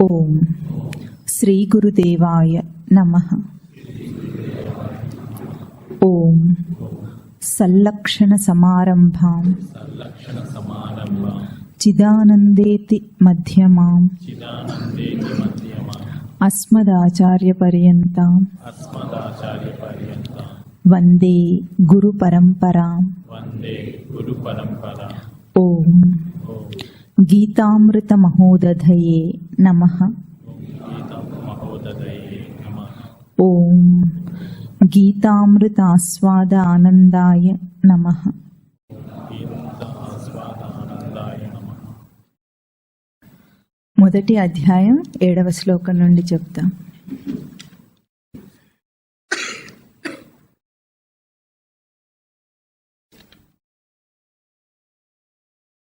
ఓం శ్రీ గురుదేవాయ నమః. ఓం సల్లక్షణ సమారంభాం చిదానందేతి మధ్యమాం అస్మదాచార్య పర్యంతం వందే గురు పరంపరాం. ఓం గీతామృత మహోదధయే నమః. ఓం గీతామృతాస్వాద ఆనందాయ నమః. మొదటి అధ్యాయం 7వ శ్లోకం నుండి చెప్తాం.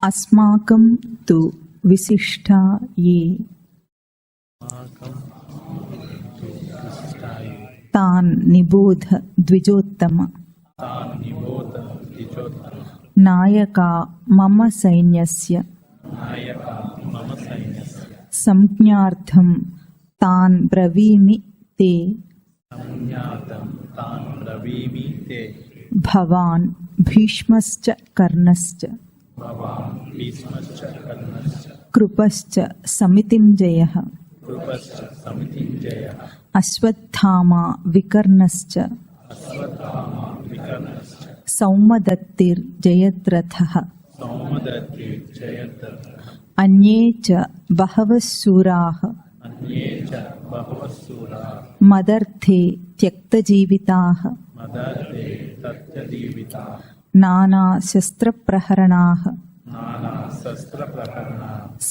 అస్మాకం తు విశిష్టా యే తాన్ నిబోధ ద్విజోత్తమ నాయకా మమ సైన్యస్య సంజ్ఞార్థం తాన్ బ్రవీమి తే భవాన్ భీష్మశ్చ కర్ణశ్చ కృపశ్చ సమితింజయః అశ్వత్థామా వికర్ణశ్చ సౌమదత్తిర్జయద్రథః అన్యే చ బహవః శూరాః మదర్థే త్యక్తజీవితాః నానా శస్త్రప్రహరణాః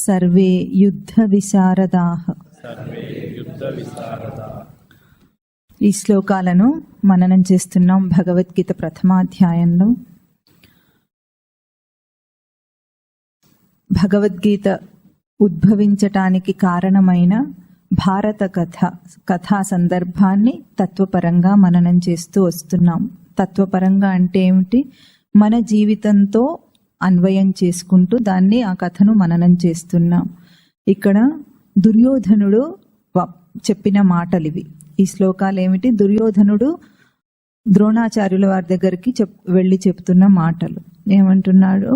సర్వే యుద్ధ విశారదాః. ఈ శ్లోకాలను మననం చేస్తున్నాం భగవద్గీత ప్రథమాధ్యాయంలో. భగవద్గీత ఉద్భవించటానికి కారణమైన భారత కథా సందర్భాన్ని తత్వపరంగా మననం చేస్తూ వస్తున్నాం. తత్వపరంగా అంటే ఏమిటి? మన జీవితంతో అన్వయం చేసుకుంటూ దాన్ని ఆ కథను మననం చేస్తున్నాం. ఇక్కడ దుర్యోధనుడు చెప్పిన మాటలు ఇవి. ఈ శ్లోకాలు ఏమిటి? దుర్యోధనుడు ద్రోణాచార్యుల వారి దగ్గరికి వెళ్ళి చెప్తున్న మాటలు. ఏమంటున్నాడు?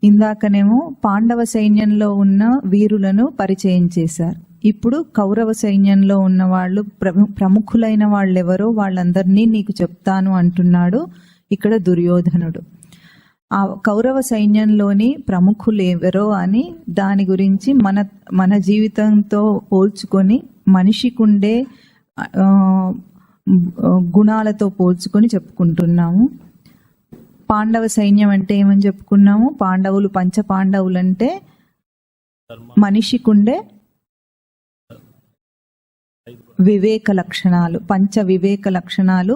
ఇందాకనేమో పాండవ సైన్యంలో ఉన్న వీరులను పరిచయం చేశారు. ఇప్పుడు కౌరవ సైన్యంలో ఉన్న వాళ్ళు ప్రముఖులైన వాళ్ళెవరో వాళ్ళందరినీ నీకు చెప్తాను అంటున్నాడు ఇక్కడ దుర్యోధనుడు. ఆ కౌరవ సైన్యంలోని ప్రముఖులు ఎవరో అని దాని గురించి మన జీవితంతో పోల్చుకొని మనిషికుండే గుణాలతో పోల్చుకొని చెప్పుకుంటున్నాము. పాండవ సైన్యం అంటే ఏమని చెప్పుకున్నాము? పాండవులు పంచపాండవులు అంటే మనిషికుండే వివేక లక్షణాలు, పంచ వివేక లక్షణాలు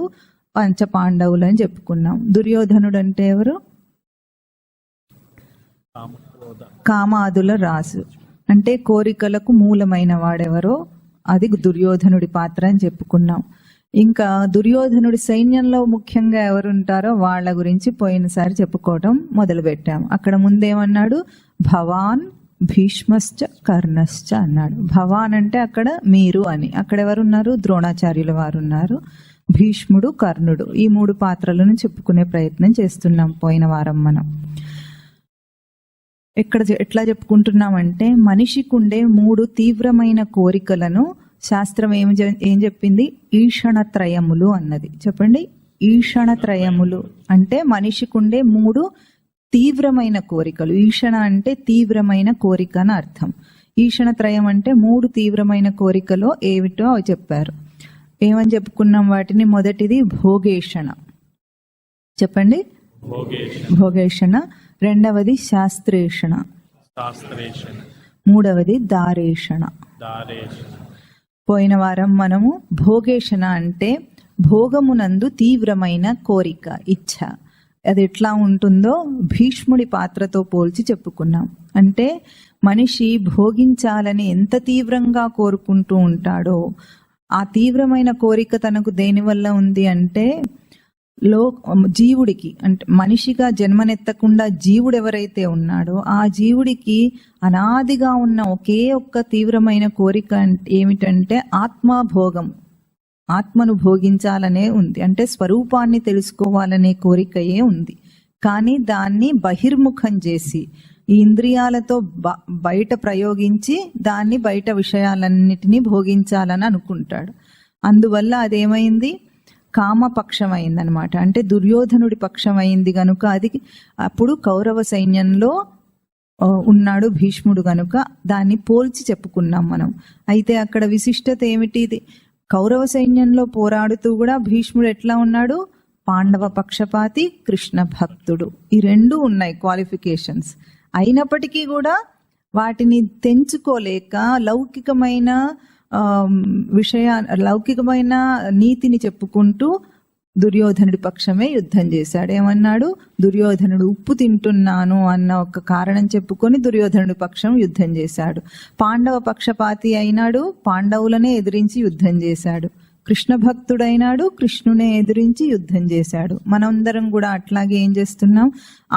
పంచ పాండవులు అని చెప్పుకున్నాం. దుర్యోధనుడు అంటే ఎవరు? కామాదుల రాజు, అంటే కోరికలకు మూలమైన వాడెవరో అది దుర్యోధనుడి పాత్ర అని చెప్పుకున్నాం. ఇంకా దుర్యోధనుడి సైన్యంలో ముఖ్యంగా ఎవరుంటారో వాళ్ళ గురించి పోయినసారి చెప్పుకోవటం మొదలు పెట్టాము. అక్కడ ముందేమన్నాడు? భవాన్ భీష్మశ్చ కర్ణశ్చ అన్నాడు. భవాన్ అంటే అక్కడ మీరు అని. అక్కడ ఎవరున్నారు? ద్రోణాచార్యుల వారు ఉన్నారు, భీష్ముడు, కర్ణుడు. ఈ 3 పాత్రలను చెప్పుకునే ప్రయత్నం చేస్తున్నాం పోయిన వారం మనం. ఎట్లా చెప్పుకుంటున్నామంటే మనిషికి ఉండే 3 తీవ్రమైన కోరికలను శాస్త్రం ఏం చెప్పింది? ఈషణత్రయములు అన్నది. చెప్పండి. ఈషణత్రయములు అంటే మనిషికి ఉండే 3 తీవ్రమైన కోరికలు. ఈషణ అంటే తీవ్రమైన కోరిక అని అర్థం. ఈషణత్రయం అంటే 3 తీవ్రమైన కోరికలో ఏమిటో అవి చెప్పారు. ఏమని చెప్పుకున్నాం వాటిని? మొదటిది భోగేషణ. చెప్పండి. భోగేషణ. రెండవది శాస్త్రేషణ. మూడవది దారేషణ. పోయిన వారం మనము భోగేషణ అంటే భోగమునందు తీవ్రమైన కోరిక, ఇచ్ఛ, అది ఎట్లా ఉంటుందో భీష్ముడి పాత్రతో పోల్చి చెప్పుకున్నాం. అంటే మనిషి భోగించాలని ఎంత తీవ్రంగా కోరుకుంటూ ఉంటాడో ఆ తీవ్రమైన కోరిక తనకు దేనివల్ల ఉంది అంటే జీవుడికి అంటే మనిషిగా జన్మనెత్తకుండా జీవుడు ఎవరైతే ఉన్నాడో ఆ జీవుడికి అనాదిగా ఉన్న ఒకే ఒక్క తీవ్రమైన కోరిక ఏమిటంటే ఆత్మభోగం, ఆత్మను భోగించాలనే ఉంది. అంటే స్వరూపాన్ని తెలుసుకోవాలనే కోరికయే ఉంది. కానీ దాన్ని బహిర్ముఖం చేసి ఈ ఇంద్రియాలతో బయట ప్రయోగించి దాన్ని బయట విషయాలన్నిటినీ భోగించాలని అనుకుంటాడు. అందువల్ల అదేమైంది, కామపక్షం అయిందనమాట. అంటే దుర్యోధనుడి పక్షం అయింది గనుక అది అప్పుడు కౌరవ సైన్యంలో ఉన్నాడు భీష్ముడు గనుక దాన్ని పోల్చి చెప్పుకున్నాం మనం. అయితే అక్కడ విశిష్టత ఏమిటి, కౌరవ సైన్యంలో పోరాడుతూ కూడా భీష్ముడు ఎట్లా ఉన్నాడు, పాండవ పక్షపాతి, కృష్ణ భక్తుడు. ఈ రెండు ఉన్నాయి క్వాలిఫికేషన్స్. అయినప్పటికీ కూడా వాటిని తెంచుకోలేక లౌకికమైన లౌకికమైన నీతిని చెప్పుకుంటూ దుర్యోధనుడి పక్షమే యుద్ధం చేశాడు. ఏమన్నాడు, దుర్యోధనుడు ఉప్పు తింటున్నాను అన్న ఒక కారణం చెప్పుకొని దుర్యోధనుడి పక్షం యుద్ధం చేశాడు. పాండవ పక్షపాతి అయినాడు, పాండవులనే ఎదిరించి యుద్ధం చేశాడు. కృష్ణ భక్తుడైనాడు, కృష్ణునే ఎదిరించి యుద్ధం చేశాడు. మనందరం కూడా అట్లాగే ఏం చేస్తున్నాం,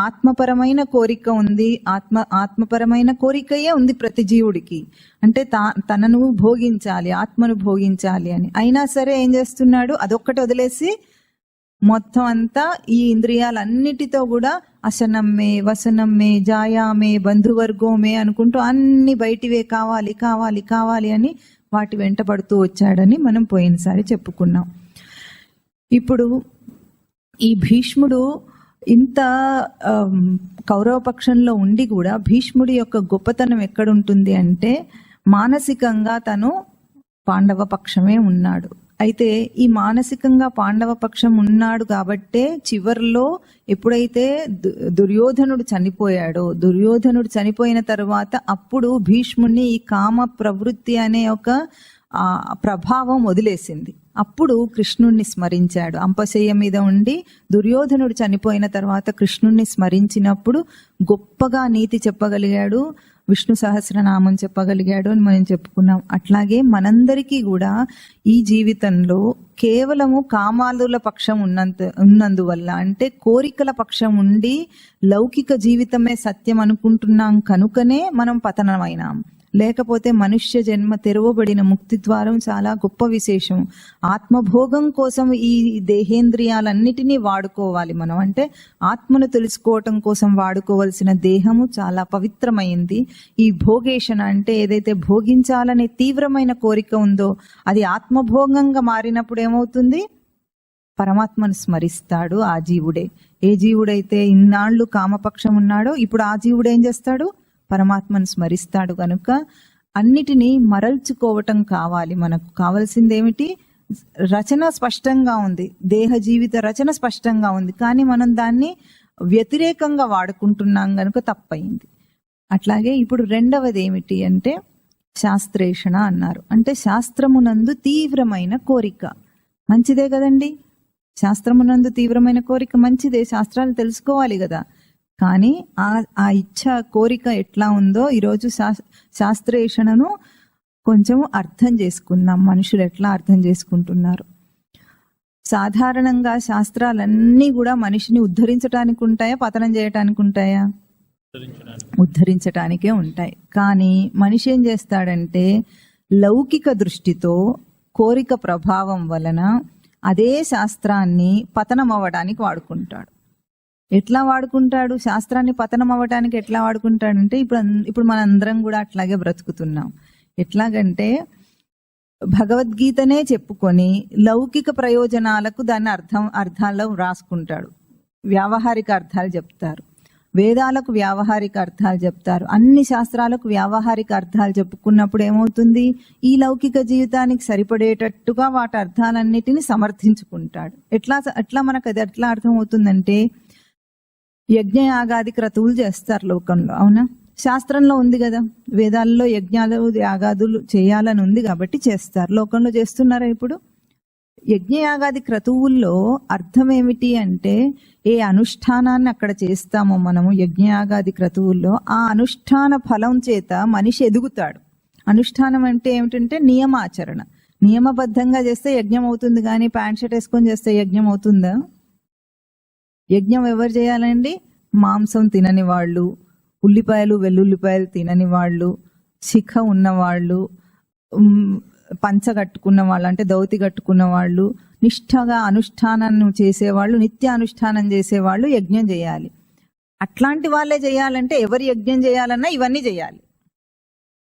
ఆత్మపరమైన కోరిక ఉంది, ఆత్మపరమైన కోరికయే ఉంది ప్రతి జీవుడికి. అంటే తనను భోగించాలి, ఆత్మను భోగించాలి అని. అయినా సరే ఏం చేస్తున్నాడు, అదొక్కటి వదిలేసి మొత్తం అంతా ఈ ఇంద్రియాలన్నిటితో కూడా అసనమ్మే, వసనమ్మే, జాయామే, బంధువర్గోమే అనుకుంటూ అన్ని బయటివే కావాలి కావాలి కావాలి అని వాటి వెంట పడుతూ వచ్చాడని మనం పోయినసారి చెప్పుకున్నాం. ఇప్పుడు ఈ భీష్ముడు ఇంత కౌరవ పక్షంలో ఉండి కూడా భీష్ముడి యొక్క గొప్పతనం ఎక్కడుంటుంది అంటే మానసికంగా తను పాండవ పక్షమే ఉన్నాడు. అయితే ఈ మానసికంగా పాండవ పక్షం ఉన్నాడు కాబట్టే చివర్లో ఎప్పుడైతే దుర్యోధనుడు చనిపోయాడో, దుర్యోధనుడు చనిపోయిన తర్వాత అప్పుడు భీష్ముడిని ఈ కామ ప్రవృత్తి అనే ఒక ప్రభావం వదిలేసింది. అప్పుడు కృష్ణుణ్ణి స్మరించాడు. అంపశయ్య మీద ఉండి దుర్యోధనుడు చనిపోయిన తర్వాత కృష్ణుణ్ణి స్మరించినప్పుడు గొప్పగా నీతి చెప్పగలిగాడు, విష్ణు సహస్రనామం చెప్పగలిగాడు అని మనం చెప్పుకున్నాం. అట్లాగే కూడా ఈ జీవితంలో కేవలము కామాదుల పక్షం ఉన్నందువల్ల, అంటే కోరికల పక్షం ఉండి లౌకిక జీవితమే సత్యం అనుకుంటున్నాం కనుకనే మనం పతనమైనాం. లేకపోతే మనుష్య జన్మ తెరవబడిన ముక్తి ద్వారం చాలా గొప్ప విశేషం. ఆత్మభోగం కోసం ఈ దేహేంద్రియాలన్నిటినీ వాడుకోవాలి మనం. అంటే ఆత్మను తెలుసుకోవటం కోసం వాడుకోవలసిన దేహము చాలా పవిత్రమైంది. ఈ భోగేషణ అంటే ఏదైతే భోగించాలనే తీవ్రమైన కోరిక ఉందో అది ఆత్మభోగంగా మారినప్పుడు ఏమవుతుంది, పరమాత్మను స్మరిస్తాడు ఆ జీవుడే. ఏ జీవుడైతే ఇన్నాళ్ళు కామపక్షం ఉన్నాడో ఇప్పుడు ఆ జీవుడు ఏం చేస్తాడు, పరమాత్మను స్మరిస్తాడు. కనుక అన్నిటినీ మరల్చుకోవటం కావాలి. మనకు కావాల్సింది ఏమిటి, రచన స్పష్టంగా ఉంది, దేహ జీవిత రచన స్పష్టంగా ఉంది, కానీ మనం దాన్ని వ్యతిరేకంగా వాడుకుంటున్నాం కనుక తప్పయింది. అట్లాగే ఇప్పుడు రెండవది ఏమిటి అంటే శాస్త్రేషణ అన్నారు. అంటే శాస్త్రమునందు తీవ్రమైన కోరిక. మంచిదే కదండి, శాస్త్రమునందు తీవ్రమైన కోరిక మంచిదే, శాస్త్రాలు తెలుసుకోవాలి కదా. కానీ ఆ ఇచ్ఛ కోరిక ఎట్లా ఉందో ఈరోజు శాస్త్రేషణను కొంచెం అర్థం చేసుకుందాం. మనుషులు ఎట్లా అర్థం చేసుకుంటున్నారు. సాధారణంగా శాస్త్రాలన్నీ కూడా మనిషిని ఉద్ధరించడానికి ఉంటాయా, పతనం చేయటానికి ఉంటాయా? ఉద్ధరించటానికే ఉంటాయి. కానీ మనిషి ఏం చేస్తాడంటే లౌకిక దృష్టితో కోరిక ప్రభావం వలన అదే శాస్త్రాన్ని పతనం అవ్వడానికి వాడుకుంటాడు. ఎట్లా వాడుకుంటాడు, శాస్త్రాన్ని పతనం అవ్వడానికి ఎట్లా వాడుకుంటాడంటే ఇప్పుడు మనందరం కూడా అట్లాగే బ్రతుకుతున్నాం. ఎట్లాగంటే భగవద్గీతనే చెప్పుకొని లౌకిక ప్రయోజనాలకు దాన్ని అర్థాల్లో రాసుకుంటాడు. వ్యావహారిక అర్థాలు చెప్తారు, వేదాలకు వ్యావహారిక అర్థాలు చెప్తారు, అన్ని శాస్త్రాలకు వ్యావహారిక అర్థాలు చెప్పుకున్నప్పుడు ఏమవుతుంది, ఈ లౌకిక జీవితానికి సరిపడేటట్టుగా వాటి అర్థాలన్నిటిని సమర్థించుకుంటాడు. ఎట్లా మనకు అది ఎట్లా అర్థమవుతుందంటే యజ్ఞయాగాది క్రతువులు చేస్తారు లోకంలో, అవునా? శాస్త్రంలో ఉంది కదా, వేదాల్లో యజ్ఞాలు యాగాదులు చేయాలని ఉంది కాబట్టి చేస్తారు. లోకంలో చేస్తున్నారా ఇప్పుడు? యజ్ఞయాగాది క్రతువుల్లో అర్థం ఏమిటి అంటే ఏ అనుష్ఠానాన్ని అక్కడ చేస్తామో మనము యజ్ఞయాగాది క్రతువుల్లో ఆ అనుష్ఠాన ఫలం చేత మనిషి ఎదుగుతాడు. అనుష్ఠానం అంటే ఏమిటంటే నియమాచరణ. నియమబద్ధంగా చేస్తే యజ్ఞం అవుతుంది, కానీ ప్యాంట్ షర్ట్ వేసుకొని చేస్తే యజ్ఞం అవుతుందా? యజ్ఞం ఎవరు చేయాలండి? మాంసం తినని వాళ్ళు, ఉల్లిపాయలు వెల్లుల్లిపాయలు తినని వాళ్ళు, శిఖ ఉన్నవాళ్ళు, పంచ కట్టుకున్న వాళ్ళు అంటే ధౌతి కట్టుకున్న వాళ్ళు, నిష్ఠగా అనుష్ఠానాన్ని చేసేవాళ్ళు, నిత్య అనుష్ఠానం చేసేవాళ్ళు యజ్ఞం చేయాలి. అట్లాంటి వాళ్ళే చేయాలంటే ఎవరు యజ్ఞం చేయాలన్నా ఇవన్నీ చేయాలి.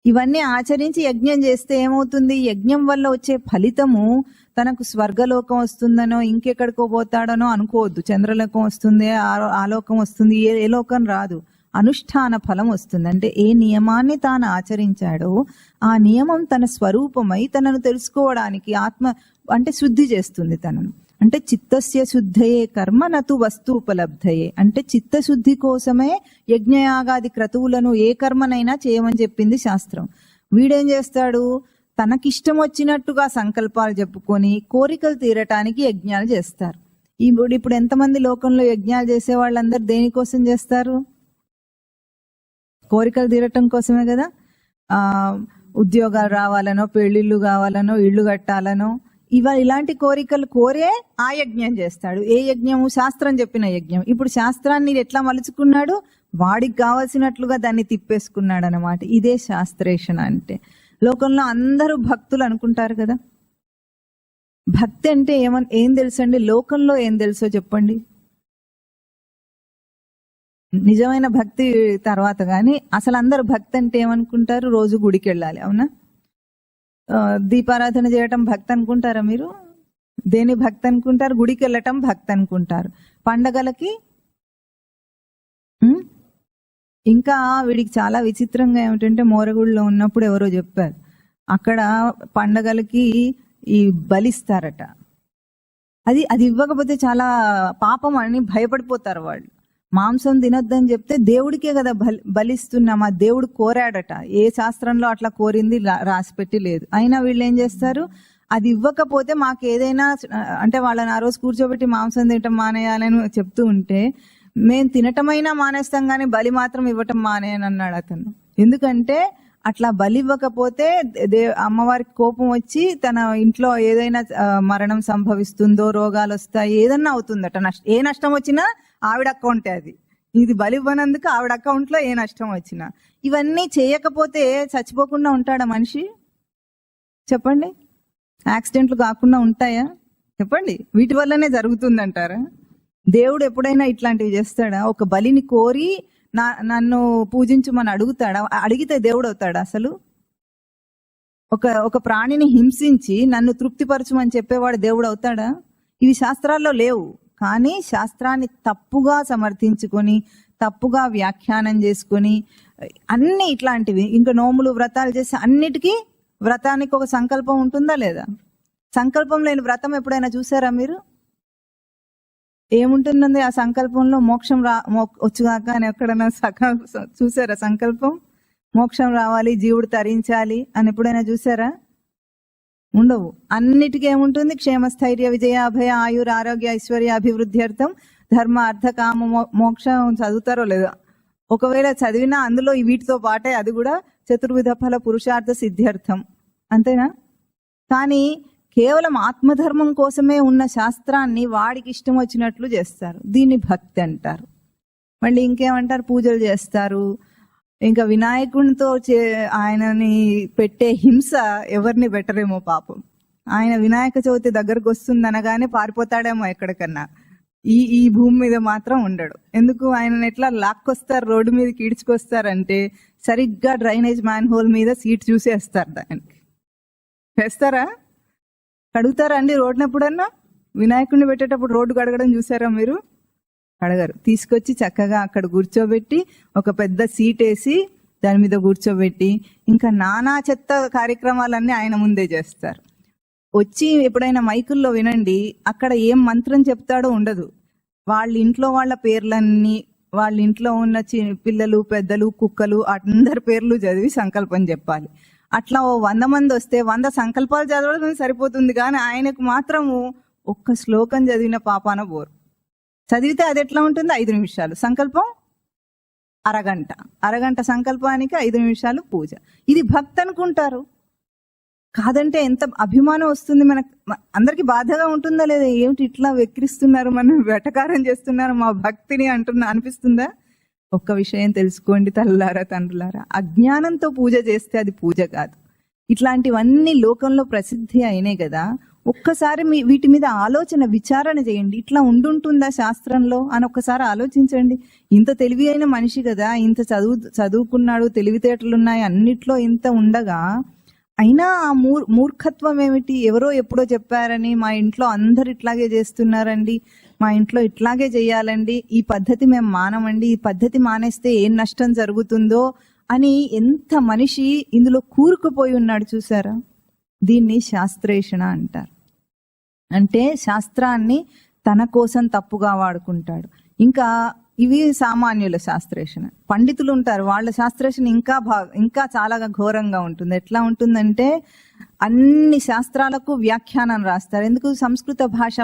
ఇవన్నీ ఆచరించి యజ్ఞం చేస్తే ఏమవుతుంది? యజ్ఞం వల్ల వచ్చే ఫలితము తనకు స్వర్గలోకం వస్తుందనో ఇంకెక్కడికో పోతాడనో అనుకోవద్దు. చంద్రలోకం వస్తుంది, ఆ లోకం వస్తుంది, ఏ లోకం రాదు. అనుష్ఠాన ఫలం వస్తుంది. అంటే ఏ నియమాన్ని తాను ఆచరించాడో ఆ నియమం తన స్వరూపమై తనను తెలుసుకోవడానికి ఆత్మ అంటే శుద్ధి చేస్తుంది తనను. అంటే చిత్తస్య శుద్ధయే కర్మ నతు వస్తూపలబ్ధయే. అంటే చిత్తశుద్ధి కోసమే యజ్ఞయాగాది క్రతువులను ఏ కర్మనైనా చేయమని చెప్పింది శాస్త్రం. వీడేం చేస్తాడు? తనకిష్టం వచ్చినట్టుగా సంకల్పాలు చెప్పుకొని కోరికలు తీరటానికి యజ్ఞాలు చేస్తారు. ఇప్పుడు ఎంతమంది లోకంలో యజ్ఞాలు చేసే వాళ్ళందరూ దేనికోసం చేస్తారు? కోరికలు తీరటం కోసమే కదా. ఉద్యోగాలు రావాలనో, పెళ్లిళ్ళు కావాలనో, ఇళ్ళు కట్టాలనో, ఇలాంటి కోరికలు కోరే ఆ యజ్ఞం చేస్తాడు. ఏ యజ్ఞము? శాస్త్రం చెప్పిన యజ్ఞం. ఇప్పుడు శాస్త్రాన్ని ఎట్లా మలుచుకున్నాడు? వాడికి కావాల్సినట్లుగా దాన్ని తిప్పేసుకున్నాడు అన్నమాట. ఇదే శాస్త్రేషణ అంటే. లోకంలో అందరూ భక్తులు అనుకుంటారు కదా. భక్తి అంటే ఏం తెలుసండి? లోకంలో ఏం తెలుసో చెప్పండి. నిజమైన భక్తి తర్వాత కానీ అసలు అందరు భక్తి అంటే ఏమనుకుంటారు? రోజు గుడికి వెళ్ళాలి, అవునా? దీపారాధన చేయటం భక్తి అనుకుంటారా మీరు? దేని భక్తి అనుకుంటారు? గుడికి వెళ్ళటం భక్తి అనుకుంటారు. పండగలకి ఇంకా వీడికి చాలా విచిత్రంగా ఏమిటంటే, మోరగుడిలో ఉన్నప్పుడు ఎవరో చెప్పారు, అక్కడ పండగలకి ఈ బలిస్తారట. అది ఇవ్వకపోతే చాలా పాపం అని భయపడిపోతారు వాళ్ళు. మాంసం తినొద్దని చెప్తే దేవుడికే కదా బలిస్తున్నాం, ఆ దేవుడు కోరాడట. ఏ శాస్త్రంలో అట్లా కోరింది రాసిపెట్టి లేదు. అయినా వీళ్ళు ఏం చేస్తారు? అది ఇవ్వకపోతే మాకు ఏదైనా అంటే వాళ్ళని ఆ రోజు కూర్చోబెట్టి మాంసం తినటం మానేయాలని చెప్తూ ఉంటే, మేము తినటమైనా మానేస్తాం కానీ బలి మాత్రం ఇవ్వటం మానేయని అన్నాడు అతను. ఎందుకంటే అట్లా బలి ఇవ్వకపోతే అమ్మవారికి కోపం వచ్చి తన ఇంట్లో ఏదైనా మరణం సంభవిస్తుందో, రోగాలు వస్తాయి, ఏదన్నా అవుతుందట. ఏ నష్టం వచ్చినా ఆవిడ అకౌంటే అది. ఇది బలి ఇవ్వనందుకు ఆవిడ అకౌంట్లో ఏ నష్టం వచ్చినా. ఇవన్నీ చేయకపోతే చచ్చిపోకుండా ఉంటాడా మనిషి? చెప్పండి. యాక్సిడెంట్లు కాకుండా ఉంటాయా? చెప్పండి. వీటి వల్లనే జరుగుతుందంటారా? దేవుడు ఎప్పుడైనా ఇట్లాంటివి చేస్తాడా? ఒక బలిని కోరి నన్ను పూజించమని అడుగుతాడా? అడిగితే దేవుడు అవుతాడా అసలు? ఒక ప్రాణిని హింసించి నన్ను తృప్తిపరచమని చెప్పేవాడు దేవుడు అవుతాడా? ఇవి శాస్త్రాల్లో లేవు. కానీ శాస్త్రాన్ని తప్పుగా సమర్థించుకొని, తప్పుగా వ్యాఖ్యానం చేసుకొని, అన్ని ఇట్లాంటివి ఇంకా నోములు వ్రతాలు చేసి అన్నిటికీ వ్రతానికి ఒక సంకల్పం ఉంటుందా లేదా? సంకల్పం లేని వ్రతం ఎప్పుడైనా చూసారా మీరు? ఏముంటుందండి ఆ సంకల్పంలో? మోక్షం వచ్చుగాక అని ఎక్కడైనా చూసారా సంకల్పం? మోక్షం రావాలి, జీవుడు తరించాలి అని ఎప్పుడైనా చూసారా? ఉండవు. అన్నిటికీ ఏముంటుంది? క్షేమస్థైర్య విజయ అభయ ఆయుర్ ఆరోగ్య ఐశ్వర్య అభివృద్ధి అర్థం ధర్మ అర్థ కామ మోక్షం చదువుతారో లేదా? ఒకవేళ చదివినా అందులో వీటితో పాటే అది కూడా చతుర్విధ ఫల పురుషార్థ సిద్ధ్యర్థం, అంతేనా? కానీ కేవలం ఆత్మధర్మం కోసమే ఉన్న శాస్త్రాన్ని వాడికి ఇష్టం వచ్చినట్లు చేస్తారు. దీన్ని భక్తి అంటారు. మళ్ళీ ఇంకేమంటారు? పూజలు చేస్తారు. ఇంకా వినాయకునితో ఆయనని పెట్టే హింస ఎవరిని పెట్టరేమో పాపం. ఆయన వినాయక చవితి దగ్గరకు వస్తుంది అనగానే పారిపోతాడేమో ఎక్కడికన్నా. ఈ భూమి మీద మాత్రం ఉండడు. ఎందుకు? ఆయనను ఎట్లా లాక్కొస్తారు, రోడ్డు మీదకి ఈడ్చుకొస్తారంటే సరిగ్గా డ్రైనేజ్ మ్యాన్ హోల్ మీద సీట్ చూసేస్తారు. దానికి వేస్తారా? కడుగుతారా అండి రోడ్డున? ఎప్పుడన్నా వినాయకుడిని పెట్టేటప్పుడు రోడ్డు కడగడం చూసారా మీరు? కడగరు. తీసుకొచ్చి చక్కగా అక్కడ కూర్చోబెట్టి ఒక పెద్ద సీట్ వేసి దాని మీద కూర్చోబెట్టి ఇంకా నానా చెత్త కార్యక్రమాలన్నీ ఆయన ముందే చేస్తారు. వచ్చి ఎప్పుడైనా మైకుల్లో వినండి, అక్కడ ఏం మంత్రం చెప్తాడో ఉండదు. వాళ్ళ ఇంట్లో వాళ్ళ పేర్లన్నీ, వాళ్ళ ఇంట్లో ఉన్న పిల్లలు పెద్దలు కుక్కలు అందరి పేర్లు చదివి సంకల్పం చెప్పాలి. అట్లా 100 మంది వస్తే 100 సంకల్పాలు చదవడం సరిపోతుంది. కానీ ఆయనకు మాత్రము ఒక్క శ్లోకం చదివిన పాపాన బోరు. చదివితే అది ఎట్లా ఉంటుంది? 5 నిమిషాలు సంకల్పం, అరగంట సంకల్పానికి 5 నిమిషాలు పూజ. ఇది భక్తి అనుకుంటారు. కాదంటే ఎంత అభిమానం వస్తుంది మనకు. అందరికి బాధగా ఉంటుందా లేదా? ఏమిటి ఇట్లా వెక్కిరిస్తున్నారు, మనం వెటకారం చేస్తున్నారు మా భక్తిని అనిపిస్తుందా? ఒక్క విషయం తెలుసుకోండి తల్లులారా, తండ్రులారా, అజ్ఞానంతో పూజ చేస్తే అది పూజ కాదు. ఇట్లాంటివన్నీ లోకంలో ప్రసిద్ధి అయినాయి కదా, ఒక్కసారి వీటి మీద ఆలోచన విచారణ చేయండి. ఇట్లా ఉండుంటుందా శాస్త్రంలో అని ఒక్కసారి ఆలోచించండి. ఇంత తెలివి అయిన మనిషి కదా, ఇంత చదువుకున్నాడు, తెలివితేటలున్నాయి, అన్నిట్లో ఇంత ఉండగా అయినా ఆ మూర్ఖత్వం ఏమిటి? ఎవరో ఎప్పుడో చెప్పారని మా ఇంట్లో అందరు ఇట్లాగే చేస్తున్నారండి, మా ఇంట్లో ఇట్లాగే చేయాలండి, ఈ పద్ధతి మేము మానమండి, ఈ పద్ధతి మానేస్తే ఏం నష్టం జరుగుతుందో అని ఎంత మనిషి ఇందులో కూరుకుపోయి ఉన్నాడు చూసారా? దీన్ని శాస్త్రేషణ అంటారు. అంటే శాస్త్రాన్ని తన కోసం తప్పుగా వాడుకుంటాడు. ఇంకా ఇవి సామాన్యుల శాస్త్రేషణ. పండితులు ఉంటారు, వాళ్ళ శాస్త్రేషణ ఇంకా చాలా ఘోరంగా ఉంటుంది. ఎట్లా ఉంటుందంటే అన్ని శాస్త్రాలకు వ్యాఖ్యానం రాస్తారు. ఎందుకు? సంస్కృత భాష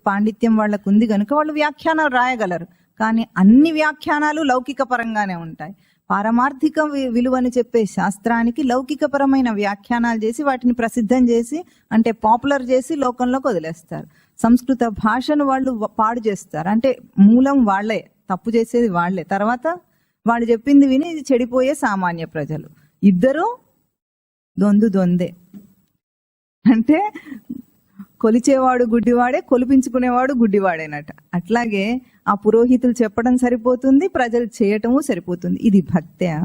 పాండిత్యం వాళ్ళకు ఉంది కనుక వాళ్ళు వ్యాఖ్యానాలు రాయగలరు. కానీ అన్ని వ్యాఖ్యానాలు లౌకిక పరంగానే ఉంటాయి. పారమార్థిక విలువని చెప్పే శాస్త్రానికి లౌకికపరమైన వ్యాఖ్యానాలు చేసి వాటిని ప్రసిద్ధం చేసి, అంటే పాపులర్ చేసి లోకంలోకి వదిలేస్తారు. సంస్కృత భాషను వాళ్ళు పాడు చేస్తారు. అంటే మూలం వాళ్లే, తప్పు చేసేది వాళ్లే. తర్వాత వాళ్ళు చెప్పింది విని చెడిపోయే సామాన్య ప్రజలు. ఇద్దరు దొందే. అంటే కొలిచేవాడు గుడ్డివాడే, కొలిపించుకునేవాడు గుడ్డివాడేనట. అట్లాగే ఆ పురోహితులు చెప్పడం సరిపోతుంది, ప్రజలు చేయటము సరిపోతుంది. ఇది భక్త్యా?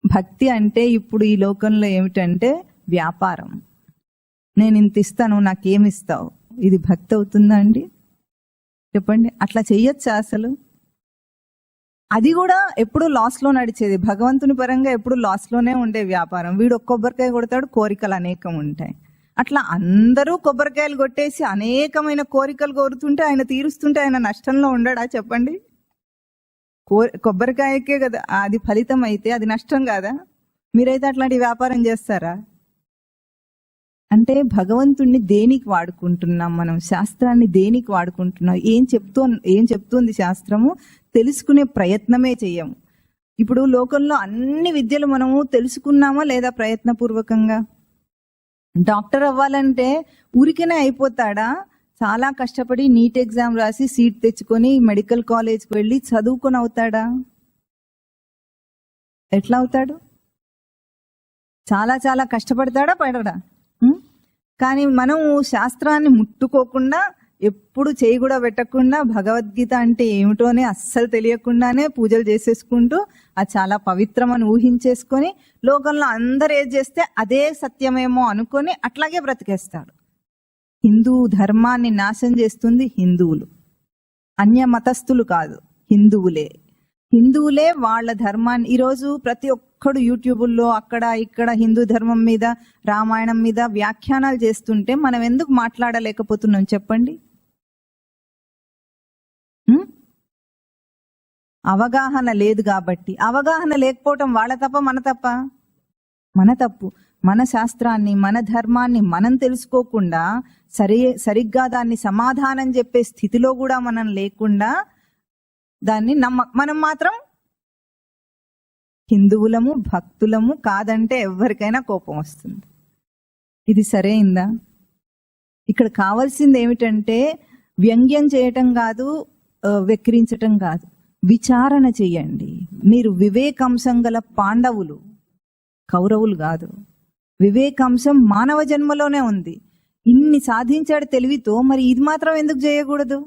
భక్తి అంటే ఇప్పుడు ఈ లోకంలో ఏమిటంటే వ్యాపారం. నేను ఇంత ఇస్తాను, నాకేమిస్తావు? ఇది భక్తి అవుతుందా అండి? చెప్పండి. అట్లా చెయ్యొచ్చా అసలు? అది కూడా ఎప్పుడు లాస్ లో నడిచేది. భగవంతుని పరంగా ఎప్పుడు లాస్ లోనే ఉండే వ్యాపారం. వీడు ఒక్క కొబ్బరికాయ కొడతాడు, కోరికలు అనేకం ఉంటాయి. అట్లా అందరూ కొబ్బరికాయలు కొట్టేసి అనేకమైన కోరికలు కోరుతుంటే ఆయన తీరుస్తుంటే ఆయన నష్టంలో ఉండడా? చెప్పండి. కొబ్బరికాయకే కదా అది ఫలితం అయితే అది నష్టం కాదా? మీరైతే అట్లాంటి వ్యాపారం చేస్తారా? అంటే భగవంతుణ్ణి దేనికి వాడుకుంటున్నాం మనం? శాస్త్రాన్ని దేనికి వాడుకుంటున్నాం? ఏం చెప్తుంది శాస్త్రము? తెలుసుకునే ప్రయత్నమే చెయ్యము. ఇప్పుడు లోకంలో అన్ని విద్యలు మనము తెలుసుకున్నామా లేదా ప్రయత్నపూర్వకంగా? డాక్టర్ అవ్వాలంటే ఊరికేనే అయిపోతాడా? చాలా కష్టపడి నీట్ ఎగ్జామ్ రాసి సీట్ తెచ్చుకొని మెడికల్ కాలేజ్కి వెళ్ళి చదువుకొని అవుతాడా? ఎట్లా అవుతాడు? చాలా చాలా కష్టపడతాడా, పడడా? కానీ మనం శాస్త్రాన్ని ముట్టుకోకుండా, ఎప్పుడు చేయి కూడా పెట్టకుండా, భగవద్గీత అంటే ఏమిటోనే అస్సలు తెలియకుండానే పూజలు చేసేసుకుంటూ అది చాలా పవిత్రమని ఊహించేసుకొని లోకంలో అందరు ఏది చేస్తే అదే సత్యమేమో అనుకొని అట్లాగే బ్రతికేస్తాడు. హిందూ ధర్మాన్ని నాశనం చేస్తుంది హిందువులు, అన్య మతస్థులు కాదు, హిందువులే వాళ్ళ ధర్మాన్ని. ఈరోజు ప్రతి ఒక్కడు యూట్యూబుల్లో అక్కడ ఇక్కడ హిందూ ధర్మం మీద, రామాయణం మీద వ్యాఖ్యానాలు చేస్తుంటే మనం ఎందుకు మాట్లాడలేకపోతున్నాం చెప్పండి? అవగాహన లేదు కాబట్టి. అవగాహన లేకపోవటం వాళ్ళ తప్ప మన తప్ప? మన తప్పు. మన శాస్త్రాన్ని, మన ధర్మాన్ని మనం తెలుసుకోకుండా సరిగ్గా దాన్ని సమాధానం చెప్పే స్థితిలో కూడా మనం లేకుండా దాన్ని మనం మాత్రం హిందువులము, భక్తులము కాదంటే ఎవరికైనా కోపం వస్తుంది. ఇది సరైందా? ఇక్కడ కావాల్సింది ఏమిటంటే వ్యంగ్యం చేయటం కాదు, వెక్కిరించటం కాదు, విచారణ చెయ్యండి. మీరు వివేకాంశం గల పాండవులు, కౌరవులు కాదు. వివేకాంశం మానవ జన్మలోనే ఉంది. ఇన్ని సాధించాడు తెలివితో, మరి ఇది మాత్రం ఎందుకు చేయకూడదు?